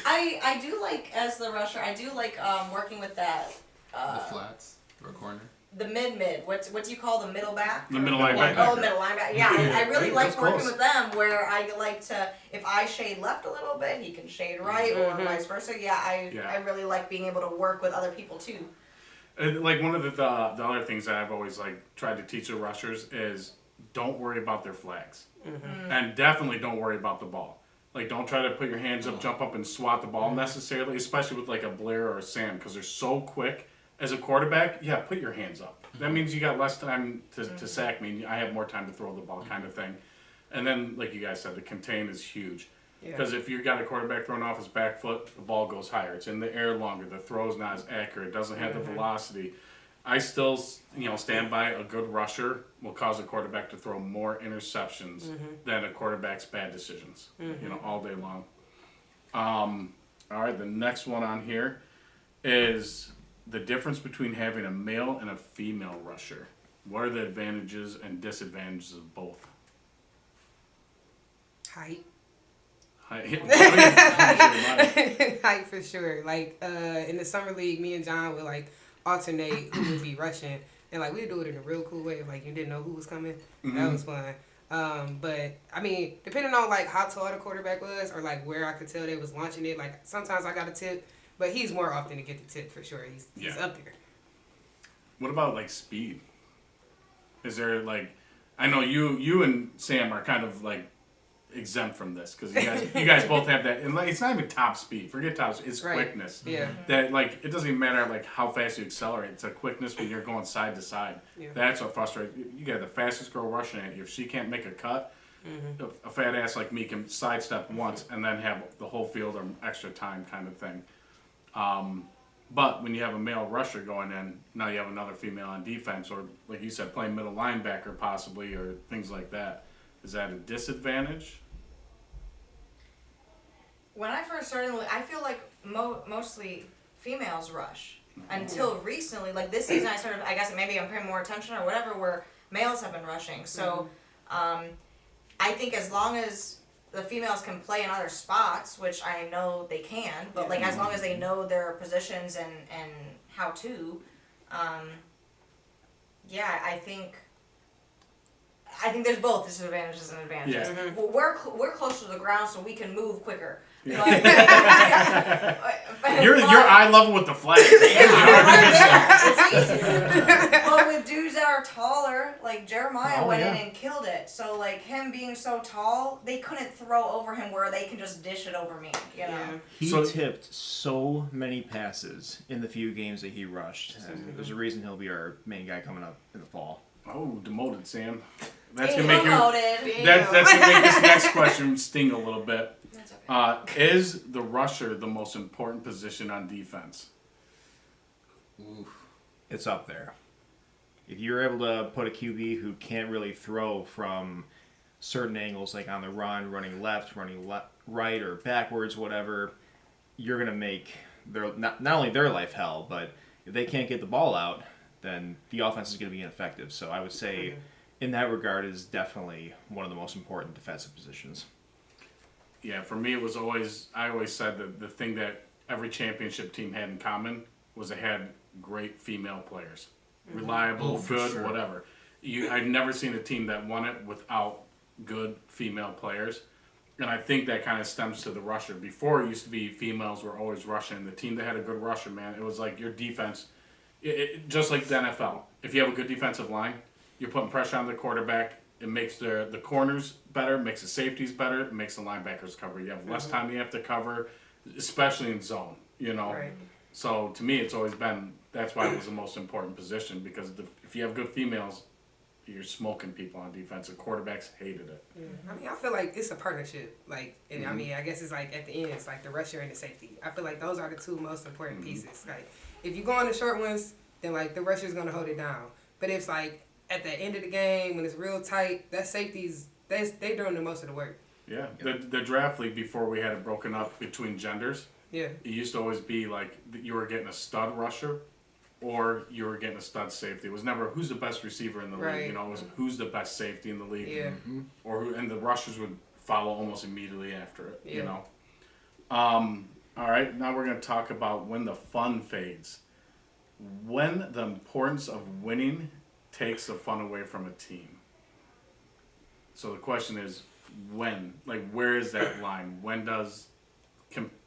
I do like, as the rusher, I do like working with that. The flats or corner. The mid. What do you call the middle back? The middle Yeah, linebacker. oh, middle linebacker. Yeah, I really That like was working close. with them where I like to, if I shade left a little bit, he can shade right or vice versa. Yeah, I really like being able to work with other people too. And like one of the other things that I've always like tried to teach the rushers is don't worry about their flags, and definitely don't worry about the ball. Like don't try to put your hands up, jump up, and swat the ball necessarily, especially with like a Blair or a Sam, because they're so quick. As a quarterback, yeah, put your hands up. That means you got less time to sack me. I have more time to throw the ball, kind of thing. And then, like you guys said, the contain is huge. Because if you've got a quarterback throwing off his back foot, the ball goes higher. It's in the air longer. The throw's not as accurate. It doesn't have the velocity. I still, stand by a good rusher will cause a quarterback to throw more interceptions than a quarterback's bad decisions. All day long. All right, the next one on here is the difference between having a male and a female rusher. What are the advantages and disadvantages of both? Height. Height For sure. Like in the summer league, me and John would like alternate who would be rushing, and like we'd do it in a real cool way. Like you didn't know who was coming. That was fun. But I mean, depending on like how tall the quarterback was, or like where I could tell they was launching it. Like sometimes I got a tip, but he's more often to get the tip for sure. He's up there. What about like speed? Is there like, I know you and Sam are kind of like exempt from this because you guys both have that, and like it's not even top speed. Forget top speed. It's quickness. Yeah. That like it doesn't even matter like how fast you accelerate. It's a quickness when you're going side to side. Yeah. That's what frustrates you. You got the fastest girl rushing at you. If she can't make a cut, a fat ass like me can sidestep once and then have the whole field or extra time kind of thing. But when you have a male rusher going in, now you have another female on defense, or like you said, playing middle linebacker possibly, or things like that. Is that a disadvantage? When I first started, I feel like mostly females rush. Until recently, like this season, I started, I guess maybe I'm paying more attention or whatever, where males have been rushing. So I think as long as the females can play in other spots, which I know they can, but like as long as they know their positions and how to, I think there's both disadvantages and advantages. Yeah. Well, we're closer to the ground, so we can move quicker. Yeah. But, You're eye level with the flag. it's easy. But with dudes that are taller, like Jeremiah went in and killed it. So like him being so tall, they couldn't throw over him where they can just dish it over me. You know. He tipped so many passes in the few games that he rushed. And there's a reason he'll be our main guy coming up in the fall. Oh, demoted, Sam. That's gonna make that's gonna make this next question sting a little bit. That's okay. Is the rusher the most important position on defense? Oof. It's up there. If you're able to put a QB who can't really throw from certain angles, like on the run, running left, right, or backwards, whatever, you're going to make their not only their life hell, but if they can't get the ball out, then the offense is going to be ineffective. So I would say, in that regard, is definitely one of the most important defensive positions. Yeah, for me, I always said that the thing that every championship team had in common was they had great female players. Reliable, good, sure. whatever. I've never seen a team that won it without good female players. And I think that kind of stems to the rusher. Before, it used to be females were always rushing. The team that had a good rusher, man, it was like your defense, just like the NFL. If you have a good defensive line, you're putting pressure on the quarterback. It makes the corners better, makes the safeties better, it makes the linebackers cover. You have less time you have to cover, especially in zone, Right. So to me, it's always been, that's why it was the most important position, because if you have good females, you're smoking people on defense. The quarterbacks hated it. Yeah. I mean, I feel like it's a partnership. Like, and I mean, I guess it's like at the end, it's like the rusher and the safety. I feel like those are the two most important pieces. Like, if you go on the short ones, then like the rusher's gonna hold it down. But if it's like at the end of the game when it's real tight, that safety's they doing the most of the work. Yeah, the draft league before we had it broken up between genders, Yeah. It used to always be like you were getting a stud rusher or you were getting a stud safety. It was never who's the best receiver in the league. You know, it was who's the best safety in the league. Yeah. Or and the rushers would follow almost immediately after it. Yeah. You know. All right, now we're going to talk about when the fun fades. When the importance of winning takes the fun away from a team. So the question is, when? Like, where is that line? When does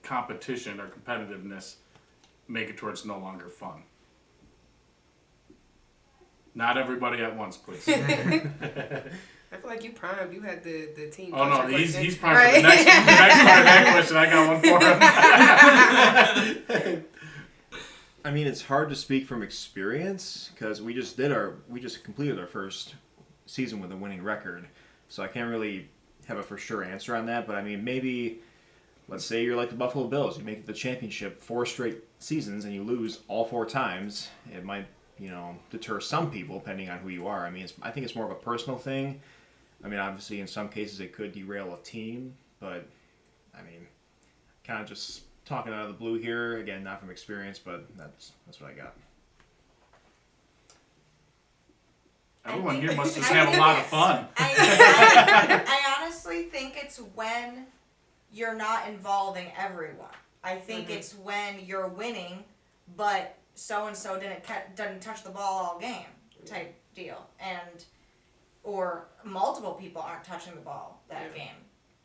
competition or competitiveness make it towards no longer fun? Not everybody at once, please. I feel like you primed. You had the team. Oh no, question. he's primed for the next part of that question. I got one for him. I mean, it's hard to speak from experience because we just completed our first season with a winning record, so I can't really have a for sure answer on that. But I mean, maybe let's say you're like the Buffalo Bills, you make it to the championship 4 straight seasons and you lose all 4 times. It might, deter some people depending on who you are. I mean, I think it's more of a personal thing. I mean, obviously, in some cases, it could derail a team, but I mean, kind of just talking out of the blue here. Again, not from experience, but that's what I got. Everyone here must just have a lot of fun. I honestly think it's when you're not involving everyone. I think it's when you're winning, but so-and-so didn't touch the ball all game type deal. Or multiple people aren't touching the ball that game.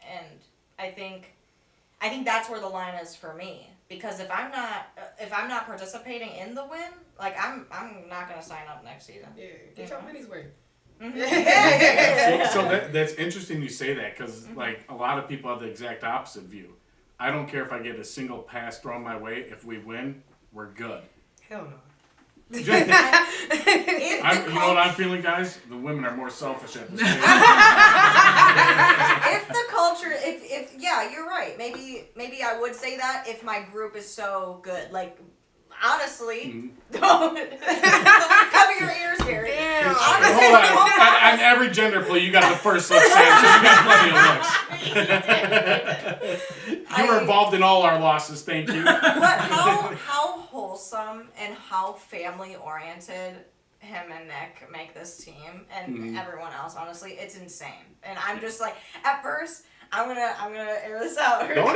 And I think that's where the line is for me. Because if I'm not participating in the win, like I'm not gonna sign up next season. Yeah, get your money's worth. So that's interesting you say that because like a lot of people have the exact opposite view. I don't care if I get a single pass thrown my way. If we win, we're good. Hell no. You know what I'm feeling, guys? The women are more selfish at this stage. If the culture, if yeah, you're right. Maybe I would say that if my group is so good. Like, honestly, don't cover your ears, Gary. Damn. Honestly, Hold on. On every gender play, you got the first look, Sam, so you got plenty of looks. You were involved in all our losses, thank you. But how wholesome and how family oriented him and Nick make this team and everyone else, honestly, it's insane. And I'm just like, at first, I'm gonna air this out. Go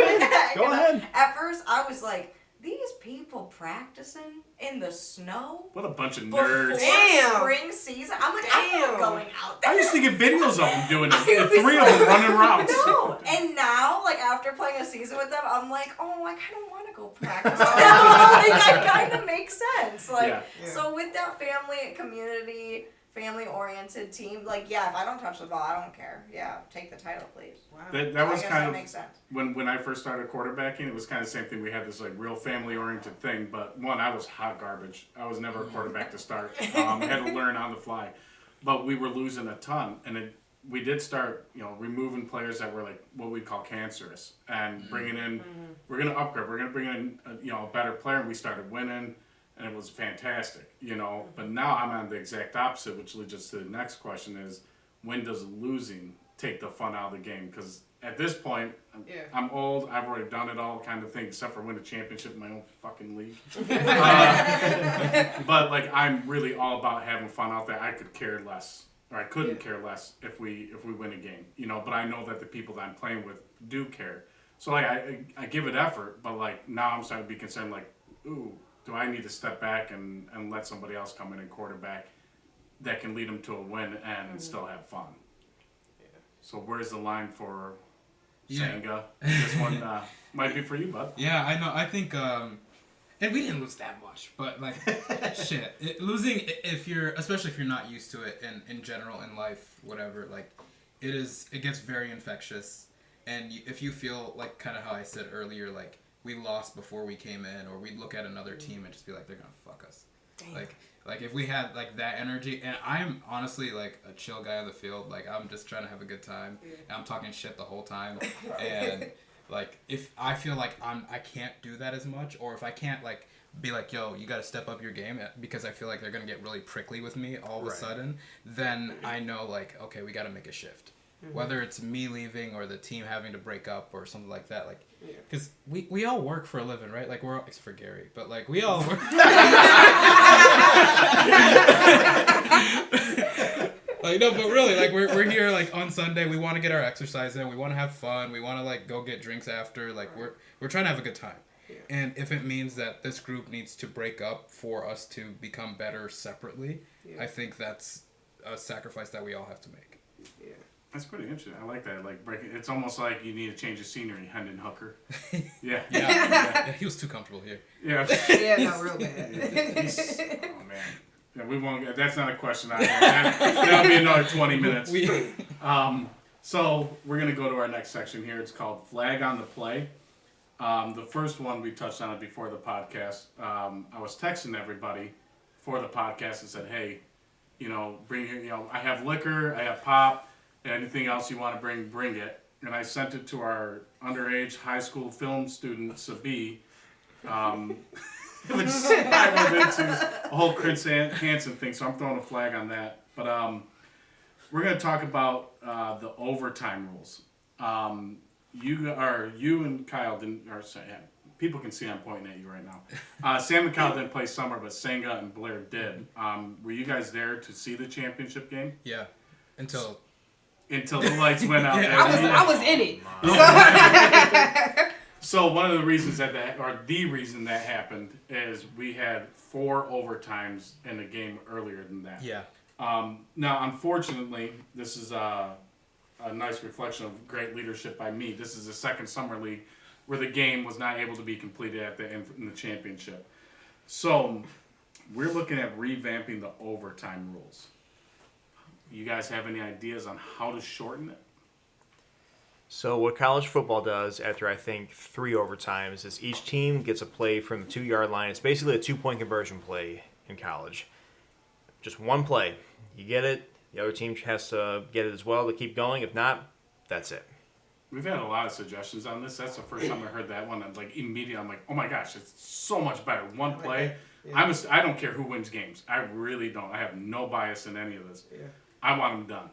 ahead. At first, I was like, these people practicing in the snow What a bunch of before nerds. spring season. I'm like, I'm not going out there. I used to get videos of them doing it. 3 of them running routes. No, and now, like, after playing a season with them, I'm like, oh, I kind of want to go practice now. Like, that kind of makes sense. Like, so with that family, community, family-oriented team, like, yeah, if I don't touch the ball, I don't care. Yeah, take the title, please. Wow. That was kind of makes sense. when I first started quarterbacking. It was kind of the same thing. We had this like real family-oriented thing, but one, I was hot garbage. I was never a quarterback to start. I had to learn on the fly, but we were losing a ton, and we did start, removing players that were like what we call cancerous, and bringing in. We're gonna upgrade. We're gonna bring in a better player, and we started winning. And it was fantastic, But now I'm on the exact opposite, which leads us to the next question is, when does losing take the fun out of the game? Because at this point, I'm old, I've already done it all kind of thing, except for win a championship in my own fucking league. But, like, I'm really all about having fun out there. I could care less, or I couldn't care less if we win a game, But I know that the people that I'm playing with do care. So, like, I give it effort, but, like, now I'm starting to be concerned, like, ooh, do I need to step back and let somebody else come in and quarterback that can lead them to a win and still have fun? Yeah. So where's the line for Senga? This one might be for you, bud. Yeah, I know. I think, and we didn't lose that much, but like, shit, losing especially if you're not used to it in general in life, whatever. Like, it gets very infectious, and if you feel like kind of how I said earlier, like, we lost before we came in, or we'd look at another team and just be like, they're gonna fuck us. Damn. Like if we had like that energy, and I'm honestly like a chill guy on the field, like I'm just trying to have a good time, and I'm talking shit the whole time, and like if I feel like I can't do that as much, or if I can't like be like, yo, you gotta step up your game because I feel like they're gonna get really prickly with me all of a sudden, then I know like, okay, we gotta make a shift. whether it's me leaving or the team having to break up or something like that. Like, because we all work for a living, right? Like, we're all, except for Gary, but like we all work. Like, no, but really, like, we're here, like, on Sunday. We want to get our exercise in. We want to have fun. We want to, like, go get drinks after. Like, we're trying to have a good time. Yeah. And if it means that this group needs to break up for us to become better separately, I think that's a sacrifice that we all have to make. Yeah. That's pretty interesting. I like that. Like, breaking. It's almost like you need to change the scenery, Hendon Hooker. Yeah, he was too comfortable here. Yeah. Yeah, no, real bad. Oh, man. Yeah, we won't get. That's not a question. That'll be another 20 minutes. So we're gonna go to our next section here. It's called Flag on the Play. The first one we touched on it before the podcast. I was texting everybody for the podcast and said, "Hey, bring your, I have liquor, I have pop, anything else you want to bring it." And I sent it to our underage high school film student Sabi. Which spiraled into a whole Chris Hansen thing, so I'm throwing a flag on that. But we're going to talk about the overtime rules. You and Kyle didn't, people can see I'm pointing at you right now. Sam and Kyle didn't play summer, but Senga and Blair did. Were you guys there to see the championship game? Yeah, until the lights went out. I was in it. So one of the reasons the reason that happened is we had 4 overtimes in the game earlier than that. Yeah. Now, unfortunately, this is a nice reflection of great leadership by me. This is the second summer league where the game was not able to be completed at the end in the championship. So we're looking at revamping the overtime rules. You guys have any ideas on how to shorten it? So what college football does after, I think, 3 overtimes is each team gets a play from the 2-yard line. It's basically a 2-point conversion play in college. Just one play. You get it. The other team has to get it as well to keep going. If not, that's it. We've had a lot of suggestions on this. That's the first time I heard that one. I'm like, immediately, I'm like, oh my gosh, it's so much better. One play. Yeah. I don't care who wins games. I really don't. I have no bias in any of this. Yeah. I want them done.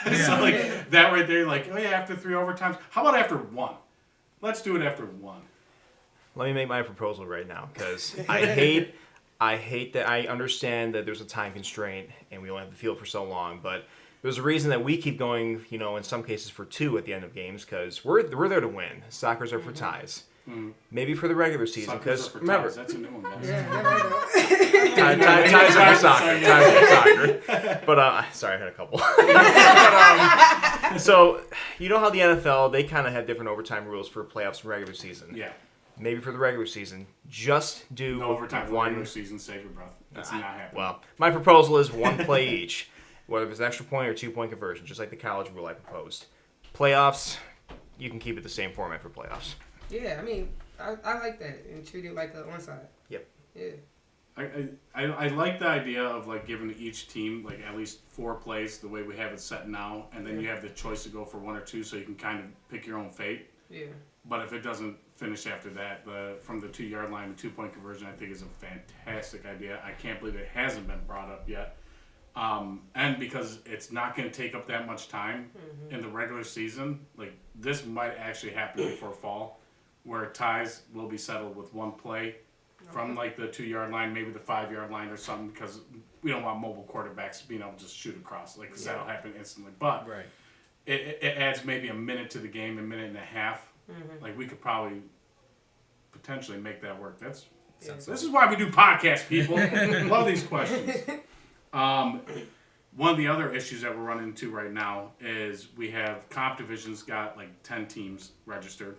So like that right there, like, oh yeah, after 3 overtimes. How about after 1? Let's do it after 1. Let me make my proposal right now, because I hate that. I understand that there's a time constraint and we only have the field for so long, but there's a reason that we keep going, in some cases for 2 at the end of games, because we're there to win. Soccer's are for ties. Maybe for the regular season, because remember, ties. That's a new one, guys. Ties are for soccer. Ties are for soccer. But sorry, I had a couple. So you know how the NFL, they kind of have different overtime rules for playoffs and regular season. Yeah. Maybe for the regular season, just do no overtime for regular season. Save your breath. That's not happening. Well, my proposal is 1 play each, whether it's an extra point or 2-point conversion, just like the college rule I proposed. Playoffs, you can keep it the same format for playoffs. Yeah, I mean, I like that and treat it like a one-side. Yep. Yeah. I like the idea of like giving each team like at least 4 plays the way we have it set now, and then you have the choice to go for 1 or 2, so you can kind of pick your own fate. Yeah. But if it doesn't finish after that, from the 2-yard line, the 2-point conversion I think is a fantastic idea. I can't believe it hasn't been brought up yet. And because it's not going to take up that much time in the regular season, like this might actually happen before fall, where ties will be settled with 1 play from like the 2-yard line, maybe the 5-yard line or something, because we don't want mobile quarterbacks being able to just shoot across, like because that'll happen instantly. But it adds maybe a minute to the game, a minute and a half. Like we could probably potentially make that work. This is why we do podcasts, people. Love these questions. One of the other issues that we're running into right now is we have comp divisions got like 10 teams registered.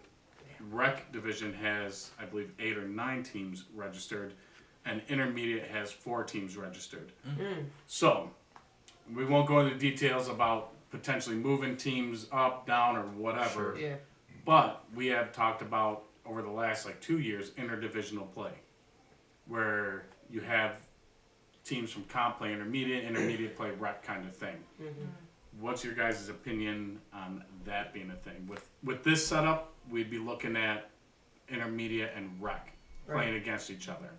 Rec division has, I believe, 8 or 9 teams registered, and intermediate has 4 teams registered. So we won't go into details about potentially moving teams up, down, or whatever. Yeah. But we have talked about over the last like 2 years interdivisional play, where you have teams from comp play intermediate play rec kind of thing. What's your guys' opinion on that being a thing? With this setup, we'd be looking at intermediate and rec playing against each other.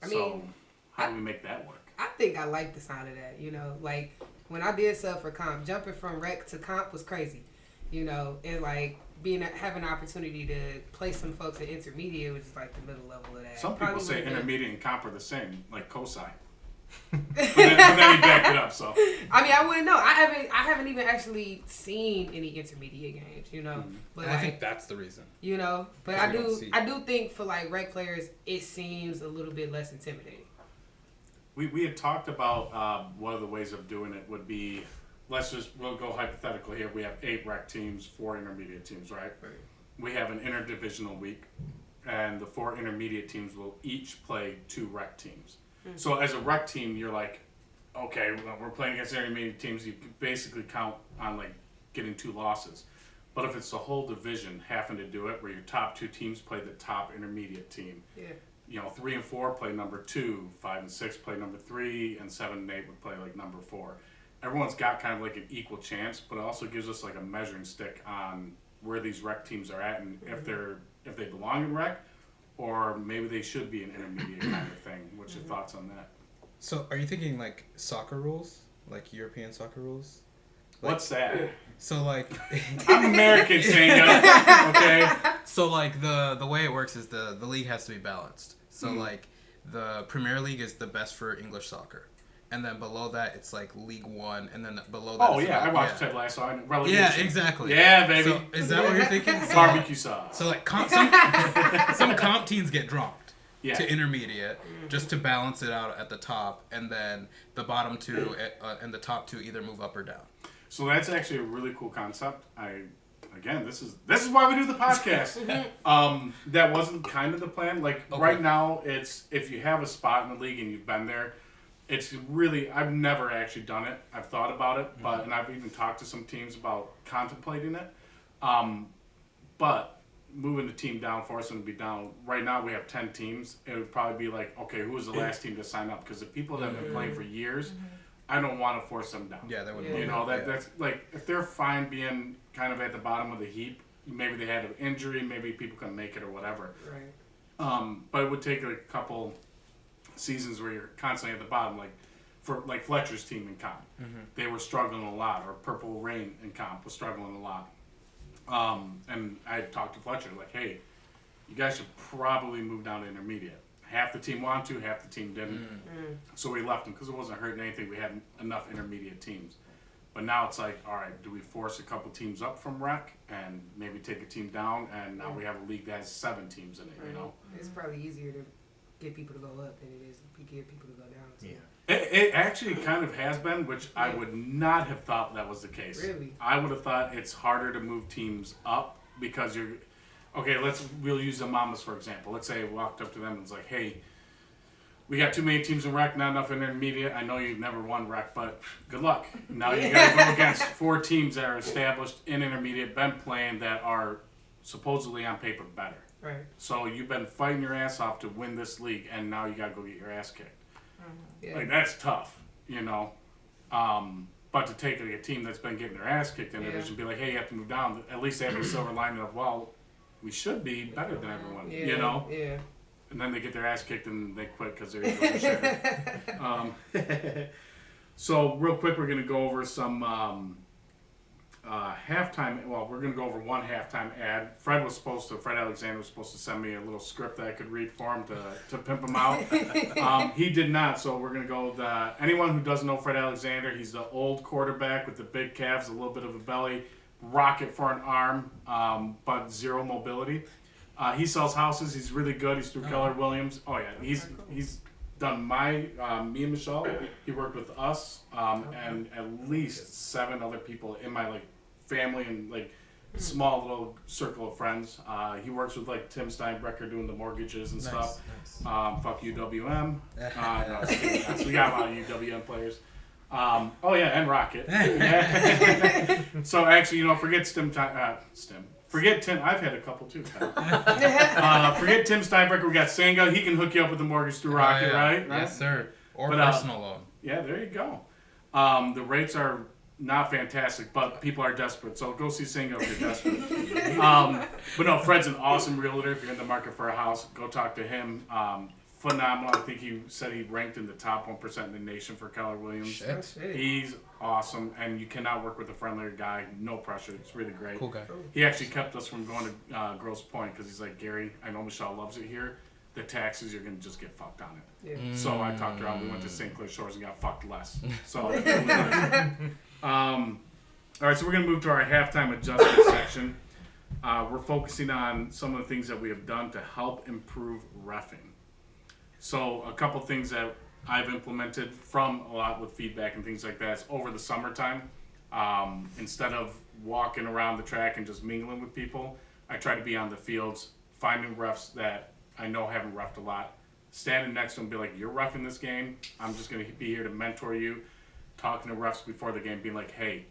I mean, how do we make that work? I think I like the sound of that. Like when I did sub for comp, jumping from rec to comp was crazy, you know, and like having an opportunity to play some folks at intermediate, which is like the middle level of that. Some people Probably say would've been- intermediate and comp are the same, like COSI. but then he backed it up, so. I mean, I wouldn't know. I haven't even actually seen any intermediate games, you know. But And I think that's the reason. you know, but Because we don't see. I do think for like rec players, it seems a little bit less intimidating. We had talked about one of the ways of doing it would be, we'll go hypothetical here. We have 8 rec teams, 4 intermediate teams, right? We have an interdivisional week, and the 4 intermediate teams will each play 2 rec teams. So as a rec team, you're like, okay, well, we're playing against intermediate teams. You can basically count on like getting 2 losses. But if it's the whole division having to do it, where your top 2 teams play the top intermediate team, Yeah. you know, 3 and 4 play number 2, 5 and 6 play number 3, and 7 and 8 would play like number 4. Everyone's got kind of like an equal chance, but it also gives us like a measuring stick on where these rec teams are at and if they belong in rec, or maybe they should be an intermediate kind of thing. What's your thoughts on that? So, are you thinking like soccer rules, like European soccer rules? Like, What's that? So like, I'm American, Senga. Okay. so like the way it works is the league has to be balanced. So like the Premier League is the best for English soccer, and then below that it's like League One, and then below that. Oh it's yeah, like, I watched Ted Lasso. Relegation. Yeah, exactly. Yeah, baby. So is that what you're thinking? So, Barbecue sauce. So like some comp teams get dropped to intermediate just to balance it out at the top, and then the bottom 2 and the top 2 either move up or down. So that's actually a really cool concept. This is why we do the podcast. That wasn't kind of the plan. Like right now, it's if you have a spot in the league and you've been there, it's really, I've never actually done it. I've thought about it, and I've even talked to some teams about contemplating it. But moving the team down, forcing them to be down. Right now we have 10 teams. It would probably be like, okay, who was the last team to sign up? Because the people that have been playing for years, I don't want to force them down. Yeah, that would. Yeah. You know, that's like, if they're fine being kind of at the bottom of the heap, maybe they had an injury, maybe people couldn't make it or whatever. Right. But it would take a couple seasons where you're constantly at the bottom, like for like Fletcher's team in comp. They were struggling a lot, or Purple Rain in comp was struggling a lot. And I talked to Fletcher, like, hey, you guys should probably move down to intermediate. Half the team wanted to, half the team didn't. So we left them because it wasn't hurting anything. We had enough intermediate teams. But now it's like, all right, do we force a couple teams up from rec and maybe take a team down? And now we have a league that has 7 teams in it, you know? It's probably easier to get people to go up than it is to get people to go down. So. Yeah. It actually kind of has been, which I would not have thought that was the case. Really? I would have thought it's harder to move teams up because we'll use the Mamas for example. Let's say I walked up to them and was like, hey, we got too many teams in rec, not enough in intermediate. I know you've never won rec, but good luck. Now you got to go against 4 teams that are established in intermediate, been playing, that are supposedly on paper better. Right. So you've been fighting your ass off to win this league, and now you got to go get your ass kicked. Yeah. Like, that's tough, you know. But to take a team that's been getting their ass kicked in the division and be like, hey, you have to move down, at least they have a silver lining of, well, we should be better than everyone, Yeah. you know? Yeah. And then they get their ass kicked and they quit because they're egos are shared. So real quick, we're going to go over some halftime. Well, we're going to go over one halftime ad. Fred Alexander was supposed to send me a little script that I could read for him to pimp him out. He did not, so we're going to go anyone who doesn't know Fred Alexander, he's the old quarterback with the big calves, a little bit of a belly, rocket for an arm, but zero mobility. He sells houses. He's really good. He's through Keller Williams. Oh yeah, he's done me and Michelle. He worked with us and at least 7 other people in my family and small little circle of friends. He works with Tim Steinbrecher doing the mortgages and stuff. Nice. Fuck UWM. No, we got a lot of UWM players. And Rocket. Yeah. So actually, forget Forget Tim. I've had a couple too. Forget Tim Steinbrecher. We got Senga. He can hook you up with the mortgage through Rocket, right? Yes, sir. Or But, personal loan. Yeah, there you go. The rates are not fantastic, but people are desperate. So go see Senga if you're desperate. But no, Fred's an awesome realtor. If you're in the market for a house, go talk to him. phenomenal. I think he said he ranked in the top 1% in the nation for Keller Williams. Shit. He's awesome, and you cannot work with a friendlier guy. No pressure. It's really great. Cool guy. He actually kept us from going to Grosse Pointe because he's like, Gary, I know Michelle loves it here. The taxes, you're going to just get fucked on it. Yeah. So I talked her out. We went to St. Clair Shores and got fucked less. So, all right, so we're going to move to our halftime adjustment section. We're focusing on some of the things that we have done to help improve reffing. So a couple things that I've implemented from a lot with feedback and things like that is over the summertime, instead of walking around the track and just mingling with people, I try to be on the fields, finding refs that I know haven't reffed a lot, standing next to them, be like, you're reffing this game. I'm just going to be here to mentor you, talking to refs before the game, being like, hey,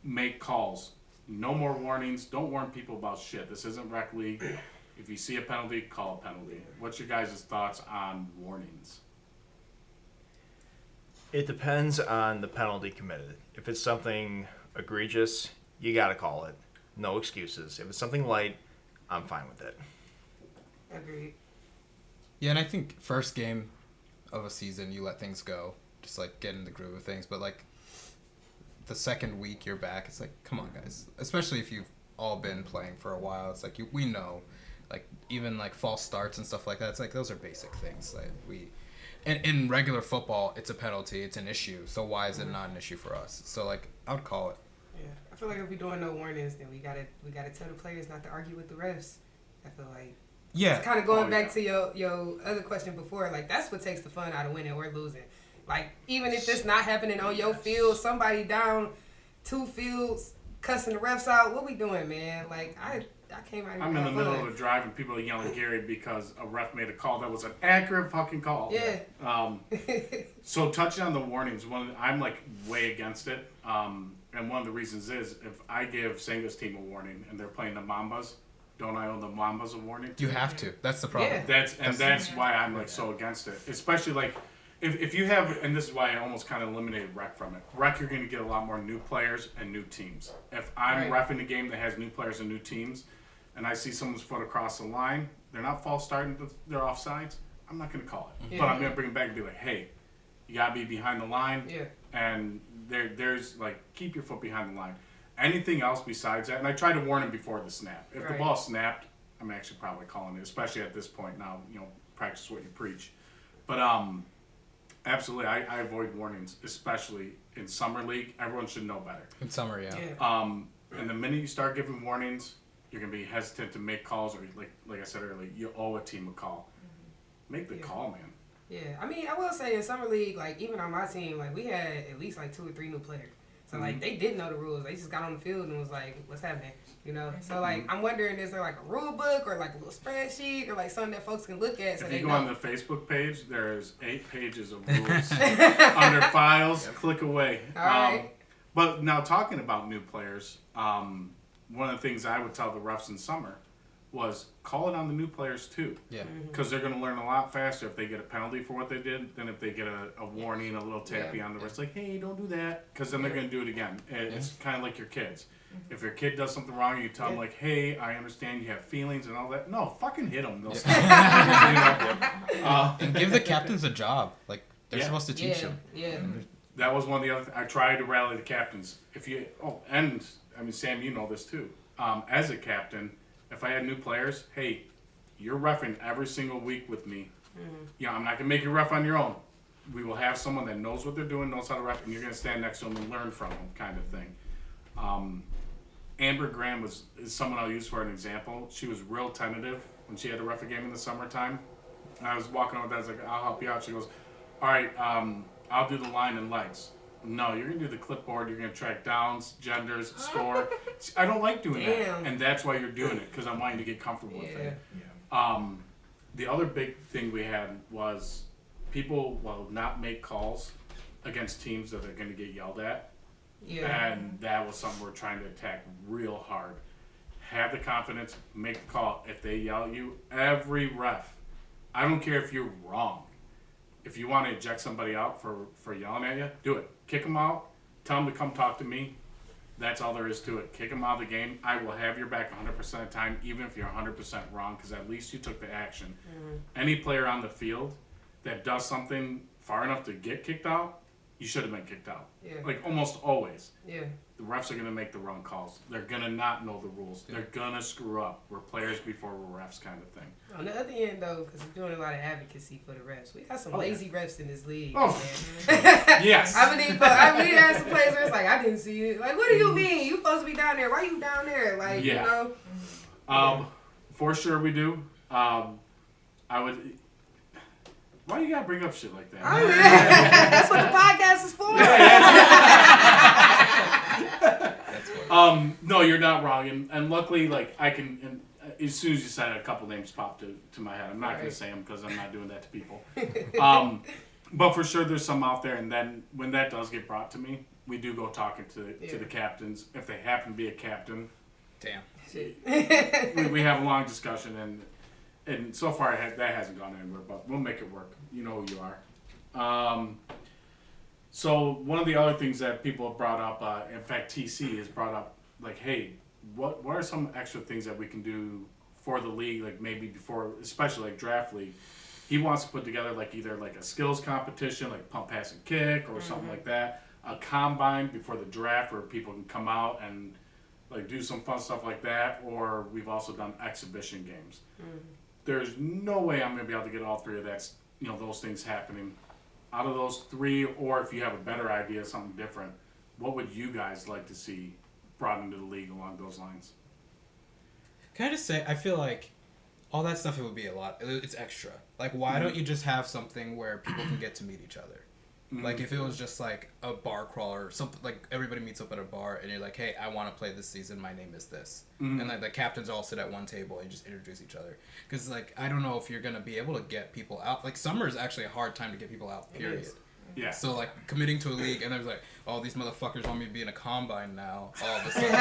make calls. No more warnings. Don't warn people about shit. This isn't rec league. If you see a penalty, call a penalty. What's your guys' thoughts on warnings? It depends on the penalty committed. If it's something egregious, you got to call it. No excuses. If it's something light, I'm fine with it. Agreed. Yeah, and I think first game of a season, you let things go. Just, like, get in the groove of things. But, like, the second week you're back, it's like, come on, guys. Especially if you've all been playing for a while. It's like, we know. Like, even, like, false starts and stuff like that. It's like, those are basic things. Like, in regular football, it's a penalty. It's an issue. So why is it not an issue for us? So, like, I would call it. Yeah, I feel like if we're doing no warnings, then we gotta tell the players not to argue with the refs. I feel like it's kind of going back to your other question before. Like, that's what takes the fun out of winning or losing. Like, even if it's not happening on your field, somebody down 2 fields cussing the refs out. What we doing, man? Like, I came out here. I'm in the middle of a drive and people are yelling Gary because a ref made a call that was an accurate fucking call. Yeah. So touching on the warnings, I'm like way against it. And one of the reasons is if I give Senga's team a warning and they're playing the Mambas, don't I owe the Mambas a warning? You have to. That's the problem. Yeah. That's why I'm like so against it. Especially like if you have, and this is why I almost kind of eliminated rec from it. Rec, you're going to get a lot more new players and new teams. If I'm reffing a game that has new players and new teams, and I see someone's foot across the line, they're not false starting, they're offsides, I'm not going to call it. Yeah. But I'm going to bring it back and be like, hey, you got to be behind the line. Yeah. And there's like, keep your foot behind the line. Anything else besides that, and I try to warn him before the snap. If the ball snapped, I'm actually probably calling it, especially at this point now, practice what you preach. But absolutely, I avoid warnings, especially in summer league. Everyone should know better. In summer, yeah. And the minute you start giving warnings, you're going to be hesitant to make calls, or like I said earlier, you owe a team a call. Make the call, man. Yeah, I mean, I will say in summer league, like even on my team, like we had at least like 2 or 3 new players. So like they didn't know the rules. They just got on the field and was like, "What's happening?" So like I'm wondering, is there like a rule book or like a little spreadsheet or like something that folks can look at? So if they you go know. On the Facebook page, there's 8 pages of rules under files. Click away. All right. But now talking about new players, one of the things I would tell the refs in summer was call it on the new players too. Yeah. Because they're going to learn a lot faster if they get a penalty for what they did than if they get a warning, a little tappy on the wrist, like, hey, don't do that. Because then they're going to do it again. It's kind of like your kids. If your kid does something wrong, you tell them, like, hey, I understand you have feelings and all that. No, fucking hit them. They'll and give the captains a job. Like, they're supposed to teach them. Yeah. That was one of the other I tried to rally the captains. And, I mean, Sam, you know this too. As a captain, if I had new players, hey, you're reffing every single week with me. I'm not going to make you ref on your own. We will have someone that knows what they're doing, knows how to ref, and you're going to stand next to them and learn from them, kind of thing. Amber Graham is someone I'll use for an example. She was real tentative when she had to ref a game in the summertime. And I was walking over there, I was like, I'll help you out. She goes, all right, I'll do the line and legs. No, you're going to do the clipboard. You're going to track downs, genders, score. I don't like doing that. And that's why you're doing it, because I'm wanting to get comfortable with it. The other big thing we had was people will not make calls against teams that are going to get yelled at. Yeah. And that was something we're trying to attack real hard. Have the confidence, make the call. If they yell at you, every ref, I don't care if you're wrong. If you want to eject somebody out for yelling at you, do it. Kick them out. Tell them to come talk to me. That's all there is to it. Kick them out of the game. I will have your back 100% of the time, even if you're 100% wrong, because at least you took the action. Any player on the field that does something far enough to get kicked out, you should have been kicked out. Yeah. Like almost always. Yeah. The refs are going to make the wrong calls. They're going to not know the rules. They're going to screw up. We're players before we're refs kind of thing. On the other end, though, because we're doing a lot of advocacy for the refs, we got some lazy refs in this league. Oh, man. yes. I mean, had some players where it's like, I didn't see it. Like, what do you mean? You supposed to be down there. Why you down there? Like, Yeah. you know? For sure we do. I would... Why you got to bring up shit like that? I mean, that's what the podcast is for. That's what. No, you're not wrong. And luckily, like, I can... And as soon as you said it, a couple names popped to my head. I'm not going to say them because I'm not doing that to people. But for sure, there's some out there. And then when that does get brought to me, we do go talking to the captains. If they happen to be a captain, Damn. we have a long discussion. And so far, that hasn't gone anywhere. But we'll make it work. You know who you are. So one of the other things that people have brought up, in fact, TC has brought up, like, hey, what are some extra things that we can do for the league, like maybe before, especially like draft league? He wants to put together like either like a skills competition, like pump, pass, and kick, or something like that. A combine before the draft where people can come out and like do some fun stuff like that. Or we've also done exhibition games. There's no way I'm gonna be able to get all three of that, those things happening. Out of those three, or if you have a better idea, something different, what would you guys like to see brought into the league along those lines? Can I just say, I feel like all that stuff, it would be a lot. It's extra. Like, why don't you just have something where people can get to meet each other? Like, if it was just like a bar crawler, something like everybody meets up at a bar and you're like, hey, I want to play this season. My name is this. And like the captains all sit at one table and just introduce each other. Because like, I don't know if you're going to be able to get people out. Like, summer is actually a hard time to get people out, period. Yeah. So like committing to a league and there's like, oh, these motherfuckers want me to be in a combine now all of a sudden.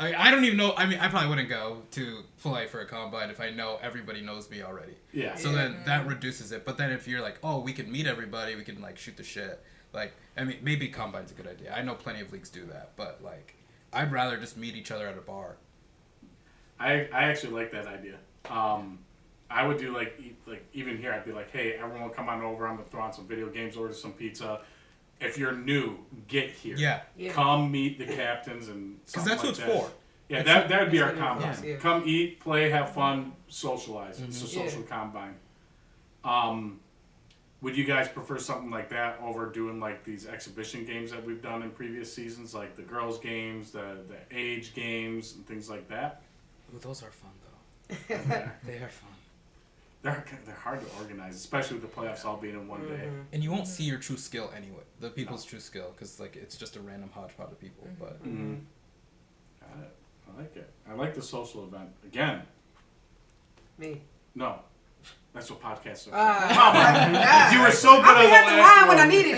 I don't even know. I mean, I probably wouldn't go to play for a combine if I know everybody knows me already. Yeah. So then that reduces it. But then if you're like, oh, we can meet everybody, we can like shoot the shit. Like, I mean, maybe combine's a good idea. I know plenty of leagues do that, but like, I'd rather just meet each other at a bar. I actually like that idea. I would do like even here, I'd be like, hey, everyone come on over. I'm gonna throw on some video games, order some pizza. If you're new, get here. Yeah. Come meet the captains and Because that's what it's for. Yeah, that would be our what it combine. is, yeah. Come eat, play, have fun, socialize. It's a social combine. Would you guys prefer something like that over doing like these exhibition games that we've done in previous seasons, like the girls' games, the age games, and things like that? Ooh, those are fun though. They are fun. They're hard to organize, especially with the playoffs all being in one day. And you won't see your true skill anyway. The people's true skill, because like it's just a random hodgepodge of people. But Got it. I like it. I like the social event. Again, Me. no. That's what podcasts are. God. You were so good I at had the the last line one. when I needed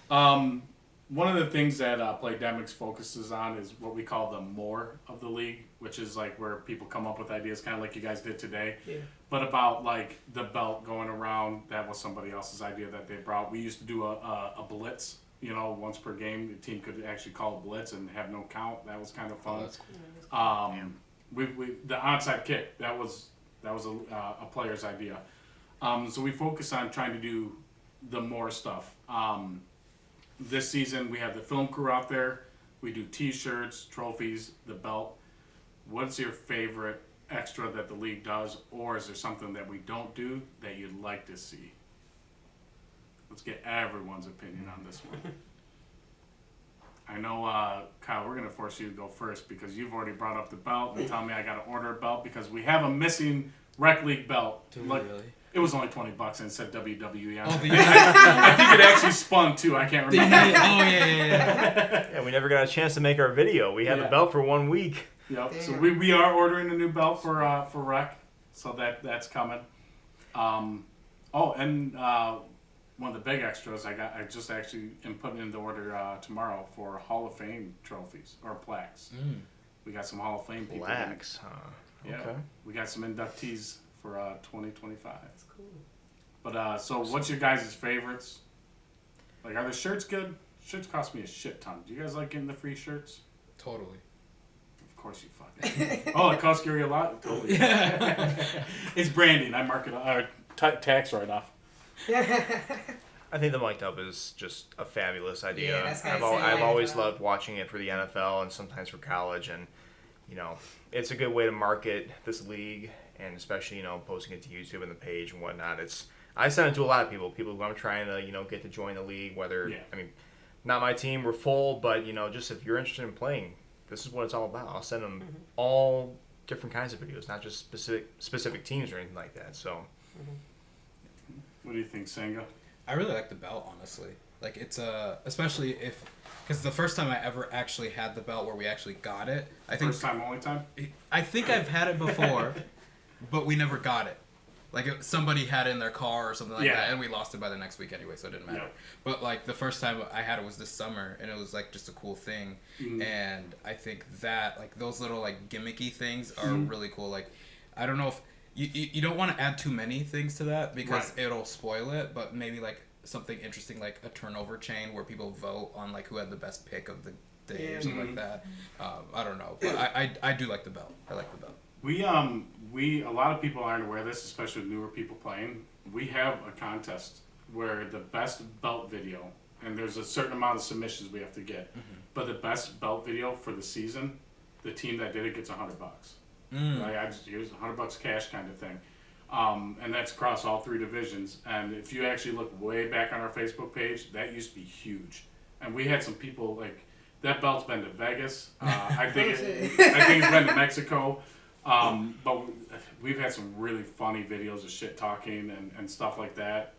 it. One of the things that Playdemic focuses on is what we call the more of the league, which is like where people come up with ideas, kind of like you guys did today. Yeah. But about like the belt going around, that was somebody else's idea that they brought. We used to do a blitz, once per game. The team could actually call a blitz and have no count. That was kind of fun. oh, that's cool. We the onside kick, that was a player's idea. So we focus on trying to do the more stuff. This season we have the film crew out there. We do T-shirts, trophies, the belt. What's your favorite extra that the league does, or is there something that we don't do that you'd like to see? Let's get everyone's opinion on this one. I know, Kyle, we're going to force you to go first because you've already brought up the belt and telling me I got to order a belt because we have a missing rec league belt. Do we really? It was only $20 and it said WWE on Oh, it. the I think it actually spun too. I can't remember. Yeah, we never got a chance to make our video. We had the belt for 1 week. Yep. So we are ordering a new belt for rec, so that's coming. And one of the big extras I just actually am putting in the order tomorrow for Hall of Fame trophies or plaques. We got some Hall of Fame people. Plaques, huh? Yeah. Okay. We got some inductees for 2025. That's cool. But so what's your guys' favorites? Like, are the shirts good? Shirts cost me a shit ton. Do you guys like getting the free shirts? Totally. Of course you fucking. Oh, it costs Gary a lot? Totally. It's branding. I mark it tax right off. I think the mic'd up is just a fabulous idea. Yeah, that's I've always loved watching it for the NFL and sometimes for college, and it's a good way to market this league, and especially posting it to YouTube and the page and whatnot. I send it to a lot of people who I'm trying to get to join the league. Whether not my team, we're full, but just if you're interested in playing, this is what it's all about. I'll send them all different kinds of videos, not just specific teams or anything like that. So, what do you think, Senga? I really like the belt, honestly. Like, it's especially because the first time I ever actually had the belt where we actually got it, I think First time, only time? I think I've had it before, but we never got it. Like, somebody had it in their car or something like that, and we lost it by the next week anyway, so it didn't matter. Yeah. But, like, the first time I had it was this summer, and it was, like, just a cool thing. Mm-hmm. And I think that, like, those little, like, gimmicky things are really cool. Like, I don't know if... You don't want to add too many things to that because it'll spoil it, but maybe, like, something interesting like a turnover chain where people vote on, like, who had the best pick of the day or something like that. I don't know. But I do like the belt. I like the belt. We a lot of people aren't aware of this, especially with newer people playing. We have a contest where the best belt video, and there's a certain amount of submissions we have to get, but the best belt video for the season, the team that did it gets $100. Like, I just use $100 cash kind of thing, and that's across all 3 divisions. And if you actually look way back on our Facebook page, that used to be huge, and we had some people like that belt's been to Vegas. I think it's been to Mexico. But we've had some really funny videos of shit talking and stuff like that.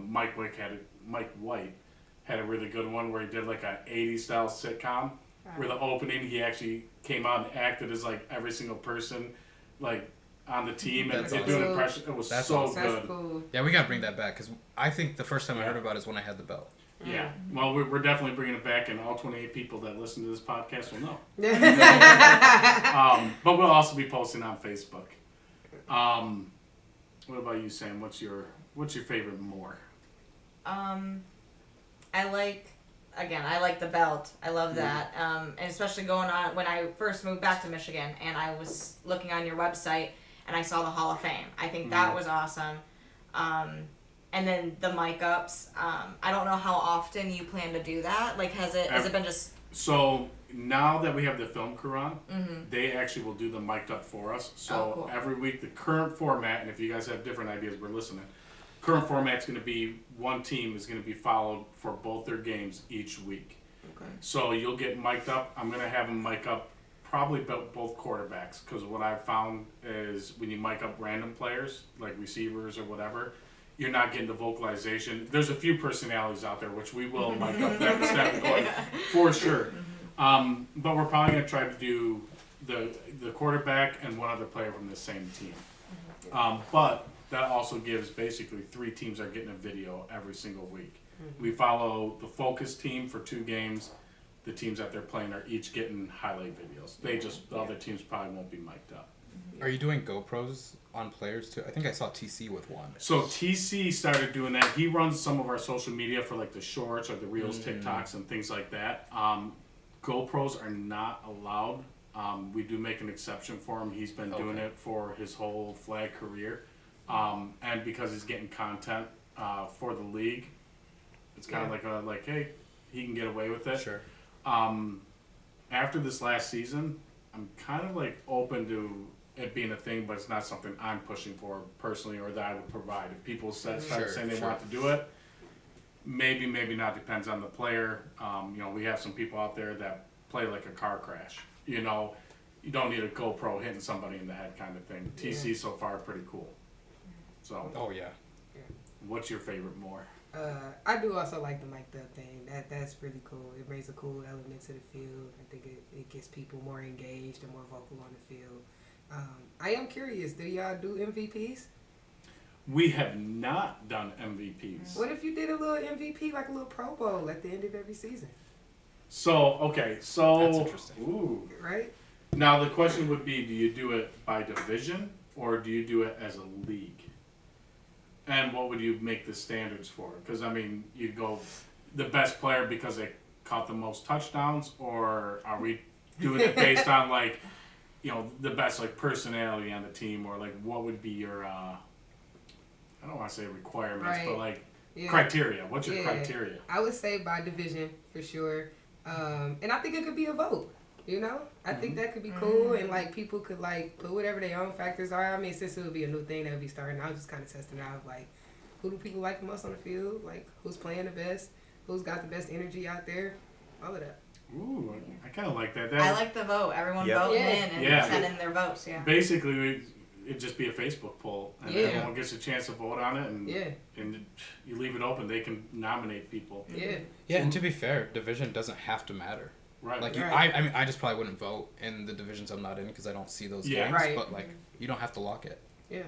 Mike White had a really good one where he did like a 80s style sitcom where the opening he actually came out and acted as like every single person like on the team and did an impression. It was so good. That's cool. Yeah, we gotta bring that back because I think the first time I heard about it is when I had the belt. Yeah, well, we're definitely bringing it back, and all 28 people that listen to this podcast will know. But we'll also be posting on Facebook. What about you, Sam? What's your favorite more? I like the belt. I love that. And especially going on when I first moved back to Michigan and I was looking on your website and I saw the Hall of Fame. I think that was awesome. And then the mic ups. I don't know how often you plan to do that. Like, has it been just... So now that we have the film crew on, they actually will do the mic'd up for us. So cool. Every week, the current format, and if you guys have different ideas, we're listening. Current format's going to be one team is going to be followed for both their games each week. Okay. So you'll get mic'd up. I'm going to have them mic up probably both quarterbacks, because what I've found is when you mic up random players, like receivers or whatever, you're not getting the vocalization. There's a few personalities out there, which we will mic up that step going for sure. But we're probably going to try to do the quarterback and one other player from the same team. But that also gives basically 3 teams are getting a video every single week. We follow the focus team for 2 games. The teams that they're playing are each getting highlight videos. The other teams probably won't be mic'd up. Are you doing GoPros on players too? I think I saw TC with one. So TC started doing that. He runs some of our social media for like the shorts or the Reels, TikToks, and things like that. GoPros are not allowed. We do make an exception for him. He's been doing it for his whole flag career. And because he's getting content for the league, it's kind of like, hey, he can get away with it. Sure. After this last season, I'm kind of like open to it being a thing, but it's not something I'm pushing for personally or that I would provide. If people start saying they want to do it, maybe not. Depends on the player. We have some people out there that play like a car crash. You don't need a GoPro hitting somebody in the head kind of thing. TC so far pretty cool. So. Oh yeah. What's your favorite more? I do also like the mic'd up thing. That's really cool. It brings a cool element to the field. I think it gets people more engaged and more vocal on the field. I am curious, do y'all do MVPs? We have not done MVPs. What if you did a little MVP, like a little Pro Bowl at the end of every season? So That's interesting. Ooh. Right? Now the question would be, do you do it by division or do you do it as a league? And what would you make the standards for? Because, I mean, you'd go the best player because they caught the most touchdowns, or are we doing it based on like, the best like personality on the team, or like what would be your I don't want to say requirements, but like criteria. What's your criteria? I would say by division for sure, and I think it could be a vote. I think that could be cool, and like people could like put whatever their own factors are. I mean, since it would be a new thing that would be starting, I was just kind of testing out like who do people like the most on the field, like who's playing the best, who's got the best energy out there, all of that. Ooh, I kind of like that. I like the vote. Everyone vote in and send in their votes. Yeah. Basically, it'd just be a Facebook poll, and everyone gets a chance to vote on it, and you leave it open. They can nominate people. Yeah, and to be fair, division doesn't have to matter. Right. Like I mean, I just probably wouldn't vote in the divisions I'm not in because I don't see those games. Right. But like, you don't have to lock it. Yeah.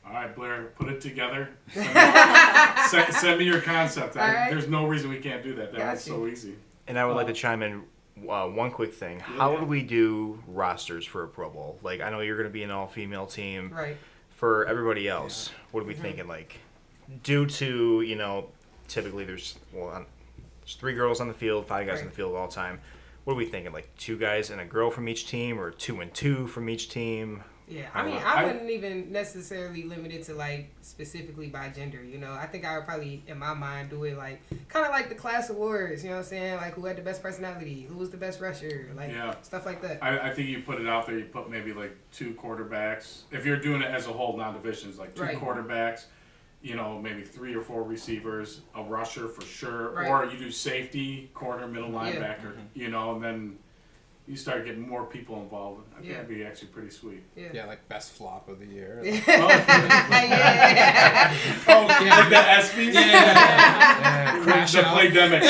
All right, Blair, put it together. Send me your concept. There's no reason we can't do that. That was so easy. And I would like to chime in one quick thing. How would we do rosters for a Pro Bowl? Like, I know you're going to be an all-female team. Right. For everybody else, what are we thinking? Like, due to, typically there's 3 girls on the field, 5 guys on the field all the time. What are we thinking? Like 2 guys and a girl from each team, or 2 and 2 from each team? Yeah, I mean, I wouldn't even necessarily limit it to like specifically by gender. I think I would probably, in my mind, do it like kind of like the class awards. You know what I'm saying? Like who had the best personality, who was the best rusher, like stuff like that. I think you put it out there. You put maybe like 2 quarterbacks. If you're doing it as a whole, non-divisions, like 2 quarterbacks. Maybe 3 or 4 receivers, a rusher for sure, or you do safety, corner, middle linebacker. And then you start getting more people involved. I think that'd be actually pretty sweet. Yeah, like best flop of the year. Like the ESPYs? Yeah. Crash the out. Playdemic.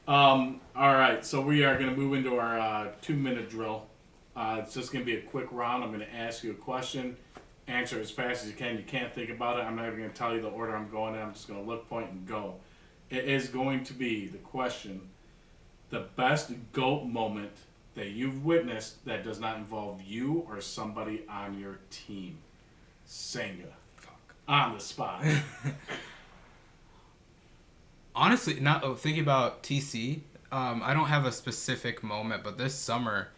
Crash All right, so we are going to move into our 2-minute drill. It's just going to be a quick round. I'm going to ask you a question. Answer as fast as you can. You can't think about it. I'm not even going to tell you the order I'm going in. I'm just going to look, point, and go. It is going to be the question, the best GOAT moment that you've witnessed that does not involve you or somebody on your team. Senga. On the spot. Honestly, thinking about TC, I don't have a specific moment, but this summer,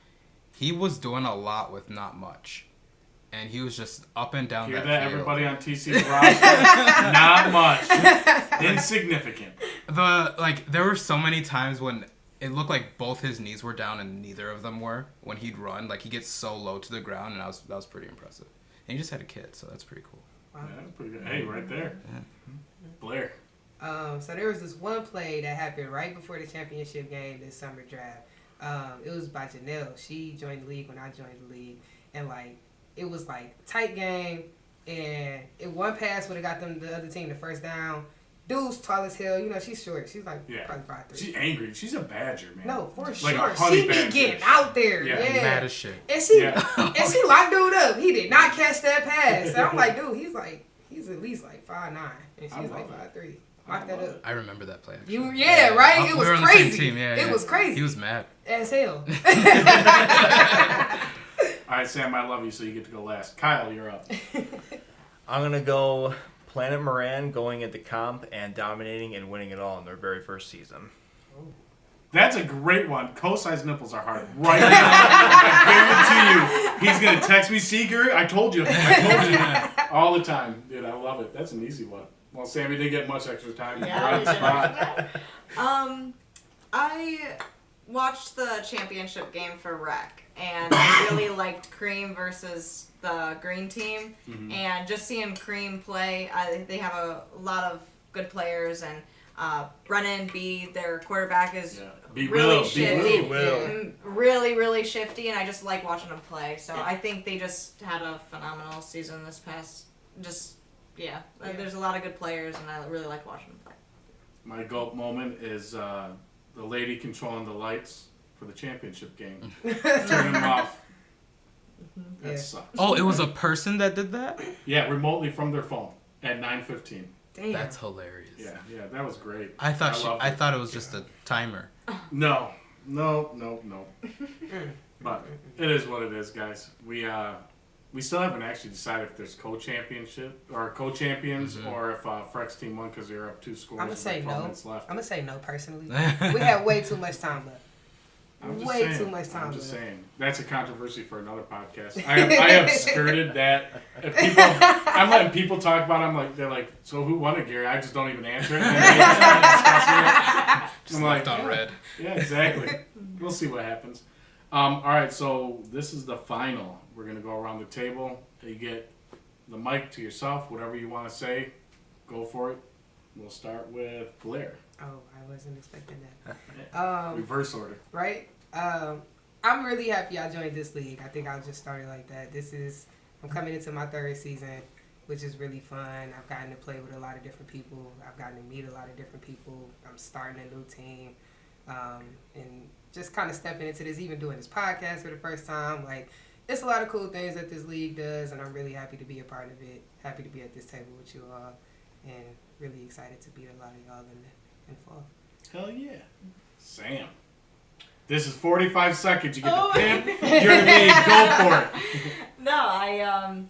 he was doing a lot with not much. And he was just up and down that field. Everybody on TC's roster? Not much. Insignificant. There were so many times when it looked like both his knees were down and neither of them were when he'd run. Like, he gets so low to the ground, and that was pretty impressive. And he just had a kid, so that's pretty cool. Wow. Yeah, that's pretty good. Hey, right there. Yeah. Blair. So there was this one play that happened right before the championship game this summer draft. It was by Janelle. She joined the league when I joined the league. And, it was, tight game. And one pass would have got them the other team the first down. Dude's tall as hell. She's short. She's, probably 5'3". She's angry. She's a badger, man. No, for like sure. She be getting out there. Yeah. Mad as shit. And she locked dude up. He did not catch that pass. And I'm like, dude, he's at least, 5'9". And she's, 5'3". Lock that up. I remember that play, actually. Right? It was we were crazy. On the same team. It was crazy. He was mad. As hell. All right, Sam, I love you, so you get to go last. Kyle, you're up. I'm going to go Planet Moran going into comp and dominating and winning it all in their very first season. That's a great one. Co-size nipples are hard right now. I guarantee you. He's going to text me, Seeger, I told you all the time. Dude, I love it. That's an easy one. Well, Sammy didn't get much extra time. Yeah, I watched the championship game for Rec, and I really liked Cream versus the green team. Mm-hmm. And just seeing Cream play, they have a lot of good players, and Brennan B, their quarterback, is really shifty. Really, really shifty, and I just like watching them play. So I think they just had a phenomenal season this past. There's a lot of good players, and I really like watching them play. My GOAT moment is the lady controlling the lights for the championship game. Turning them off. That sucks. Oh, it was a person that did that? Yeah, remotely from their phone at 9:15. Damn. That's hilarious. Yeah, that was great. I thought it was just a timer. No. But it is what it is, guys. We We still haven't actually decided if there's co-championship or co-champions or if Freck's team won because they're up 2 scores. I'm gonna say with 12 no. minutes left. I'm gonna say no personally. We have way too much time left. I'm just Way saying, too much time I'm just left. saying. That's a controversy for another podcast. I have skirted that. If people, I'm letting people talk about it. They're like, so who won it, Gary? I just don't even answer it. And they Just I'm left like, on red. Yeah, exactly. We'll see what happens. All right, so this is the final. We're going to go around the table. You get the mic to yourself, whatever you want to say. Go for it. We'll start with Blair. Oh, I wasn't expecting that. Reverse order. Right? I'm really happy I joined this league. I think I'll just start it like that. I'm coming into my 3rd season, which is really fun. I've gotten to play with a lot of different people. I've gotten to meet a lot of different people. I'm starting a new team. And just kind of stepping into this, even doing this podcast for the first time. Like, it's a lot of cool things that this league does, and I'm really happy to be a part of it. Happy to be at this table with you all, and really excited to beat a lot of y'all in fall. Hell yeah. Sam. This is 45 seconds. You get to pimp your league. Go for it. No,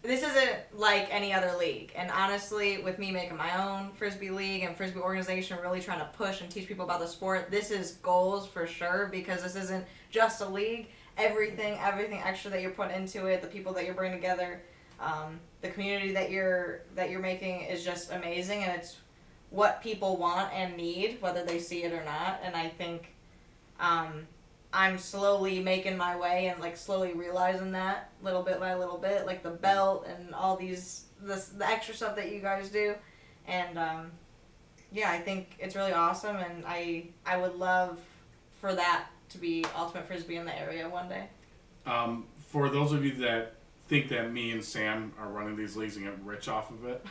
this isn't like any other league. And honestly, with me making my own Frisbee league and Frisbee organization, really trying to push and teach people about the sport, this is goals for sure, because this isn't just a league. Everything extra that you're putting into it, the people that you're bringing together, the community that you're making is just amazing, and it's what people want and need, whether they see it or not. And I think I'm slowly making my way and like slowly realizing that little bit by little bit, like the belt and all the extra stuff that you guys do. And I think it's really awesome, and I would love for that to be Ultimate Frisbee in the area one day. For those of you that think that me and Sam are running these leagues and get rich off of it,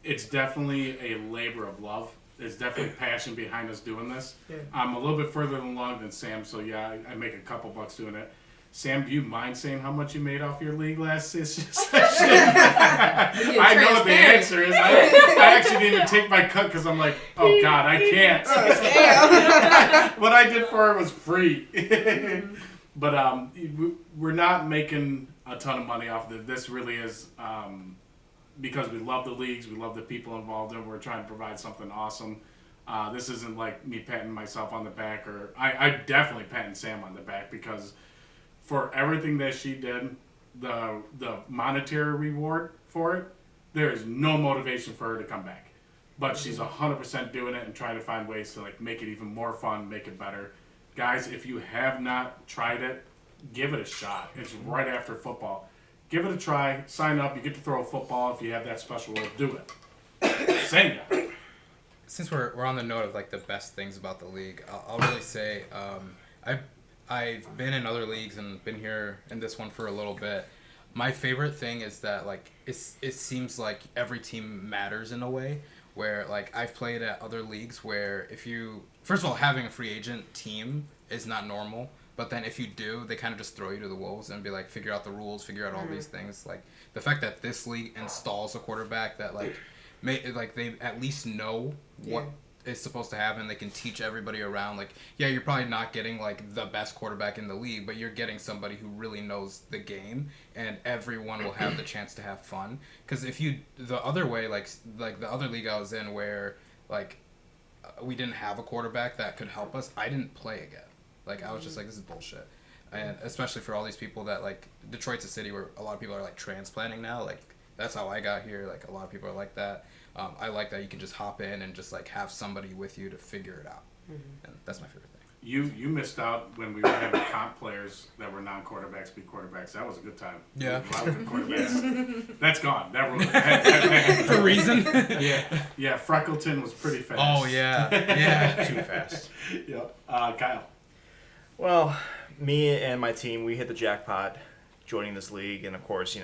it's definitely a labor of love. There's definitely passion behind us doing this. Yeah. I'm a little bit further along than Sam, so yeah, I make a couple bucks doing it. Sam, do you mind saying how much you made off your league last session? I know what the answer is. I actually didn't even take my cut because I'm like, oh God, I can't. What I did for her was free. But we're not making a ton of money off of it. This really is because we love the leagues, we love the people involved in it. We're trying to provide something awesome. This isn't like me patting myself on the back, or I definitely patting Sam on the back, because for everything that she did, the monetary reward for it, there is no motivation for her to come back. But she's 100% doing it and trying to find ways to like make it even more fun, make it better. Guys, if you have not tried it, give it a shot. It's right after football. Give it a try. Sign up. You get to throw a football if you have that special will. Do it. Senga. Since we're on the note of like the best things about the league, I'll really say I've been in other leagues and been here in this one for a little bit. My favorite thing is that like it seems like every team matters in a way, where like I've played at other leagues where first of all, having a free agent team is not normal, but then if you do, they kind of just throw you to the wolves and be like, figure out the rules, figure out all these things. Like the fact that this league installs a quarterback that like they at least know what is supposed to happen. They can teach everybody around. Like, yeah, you're probably not getting like the best quarterback in the league, but you're getting somebody who really knows the game, and everyone will have the chance to have fun. Because if you the other way, like the other league I was in, where like we didn't have a quarterback that could help us, I didn't play again. Like I was just like, this is bullshit. And especially for all these people that like Detroit's a city where a lot of people are like transplanting now. Like that's how I got here. Like a lot of people are like that. I like that you can just hop in and just like have somebody with you to figure it out. And that's my favorite thing. You missed out when we were having comp players that were non-quarterbacks be quarterbacks. That was a good time. Yeah. A lot of good quarterbacks. That's gone. That rule. For a reason? Yeah. Freckleton was pretty fast. Oh yeah. Too fast. Yep. Kyle. Well, me and my team, we hit the jackpot joining this league, and of course,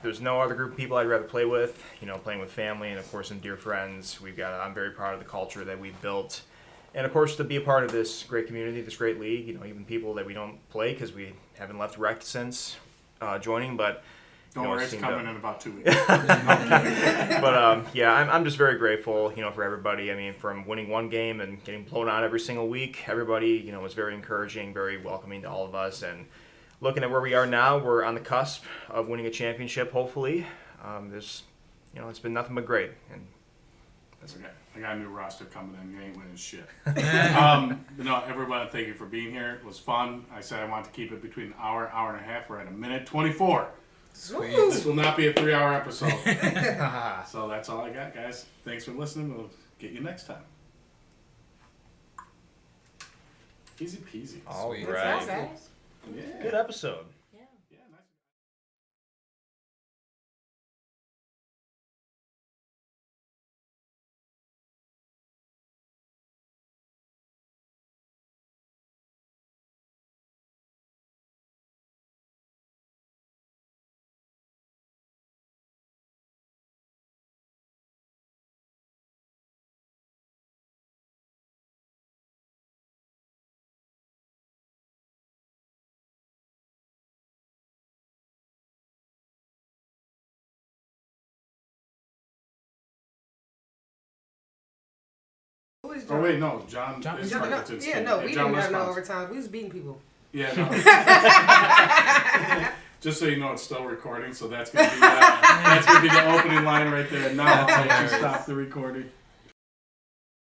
there's no other group of people I'd rather play with, playing with family and, of course, some dear friends. I'm very proud of the culture that we've built. And, of course, to be a part of this great community, this great league, even people that we don't play because we haven't left rec since joining. But don't worry, it's coming in about 2 weeks. But, I'm just very grateful, for everybody. I mean, from winning one game and getting blown out every single week, everybody, was very encouraging, very welcoming to all of us. And looking at where we are now, we're on the cusp of winning a championship, hopefully. There's, it's been nothing but great. And that's okay. I got a new roster coming in. You ain't winning shit. Everyone, thank you for being here. It was fun. I said I wanted to keep it between an hour, hour and a half. We're at a minute 24. Sweet. This will not be a 3-hour episode. So that's all I got, guys. Thanks for listening. We'll get you next time. Easy peasy. All Sweet. right. Guys. Yeah. Good episode. Who is Oh John? wait, no, John is John, starting no, to yeah, escape. no, we John didn't have no responds. overtime. We was beating people. Yeah, no. Just so you know, it's still recording, so that's gonna be the opening line right there. Now I'll let you stop the recording.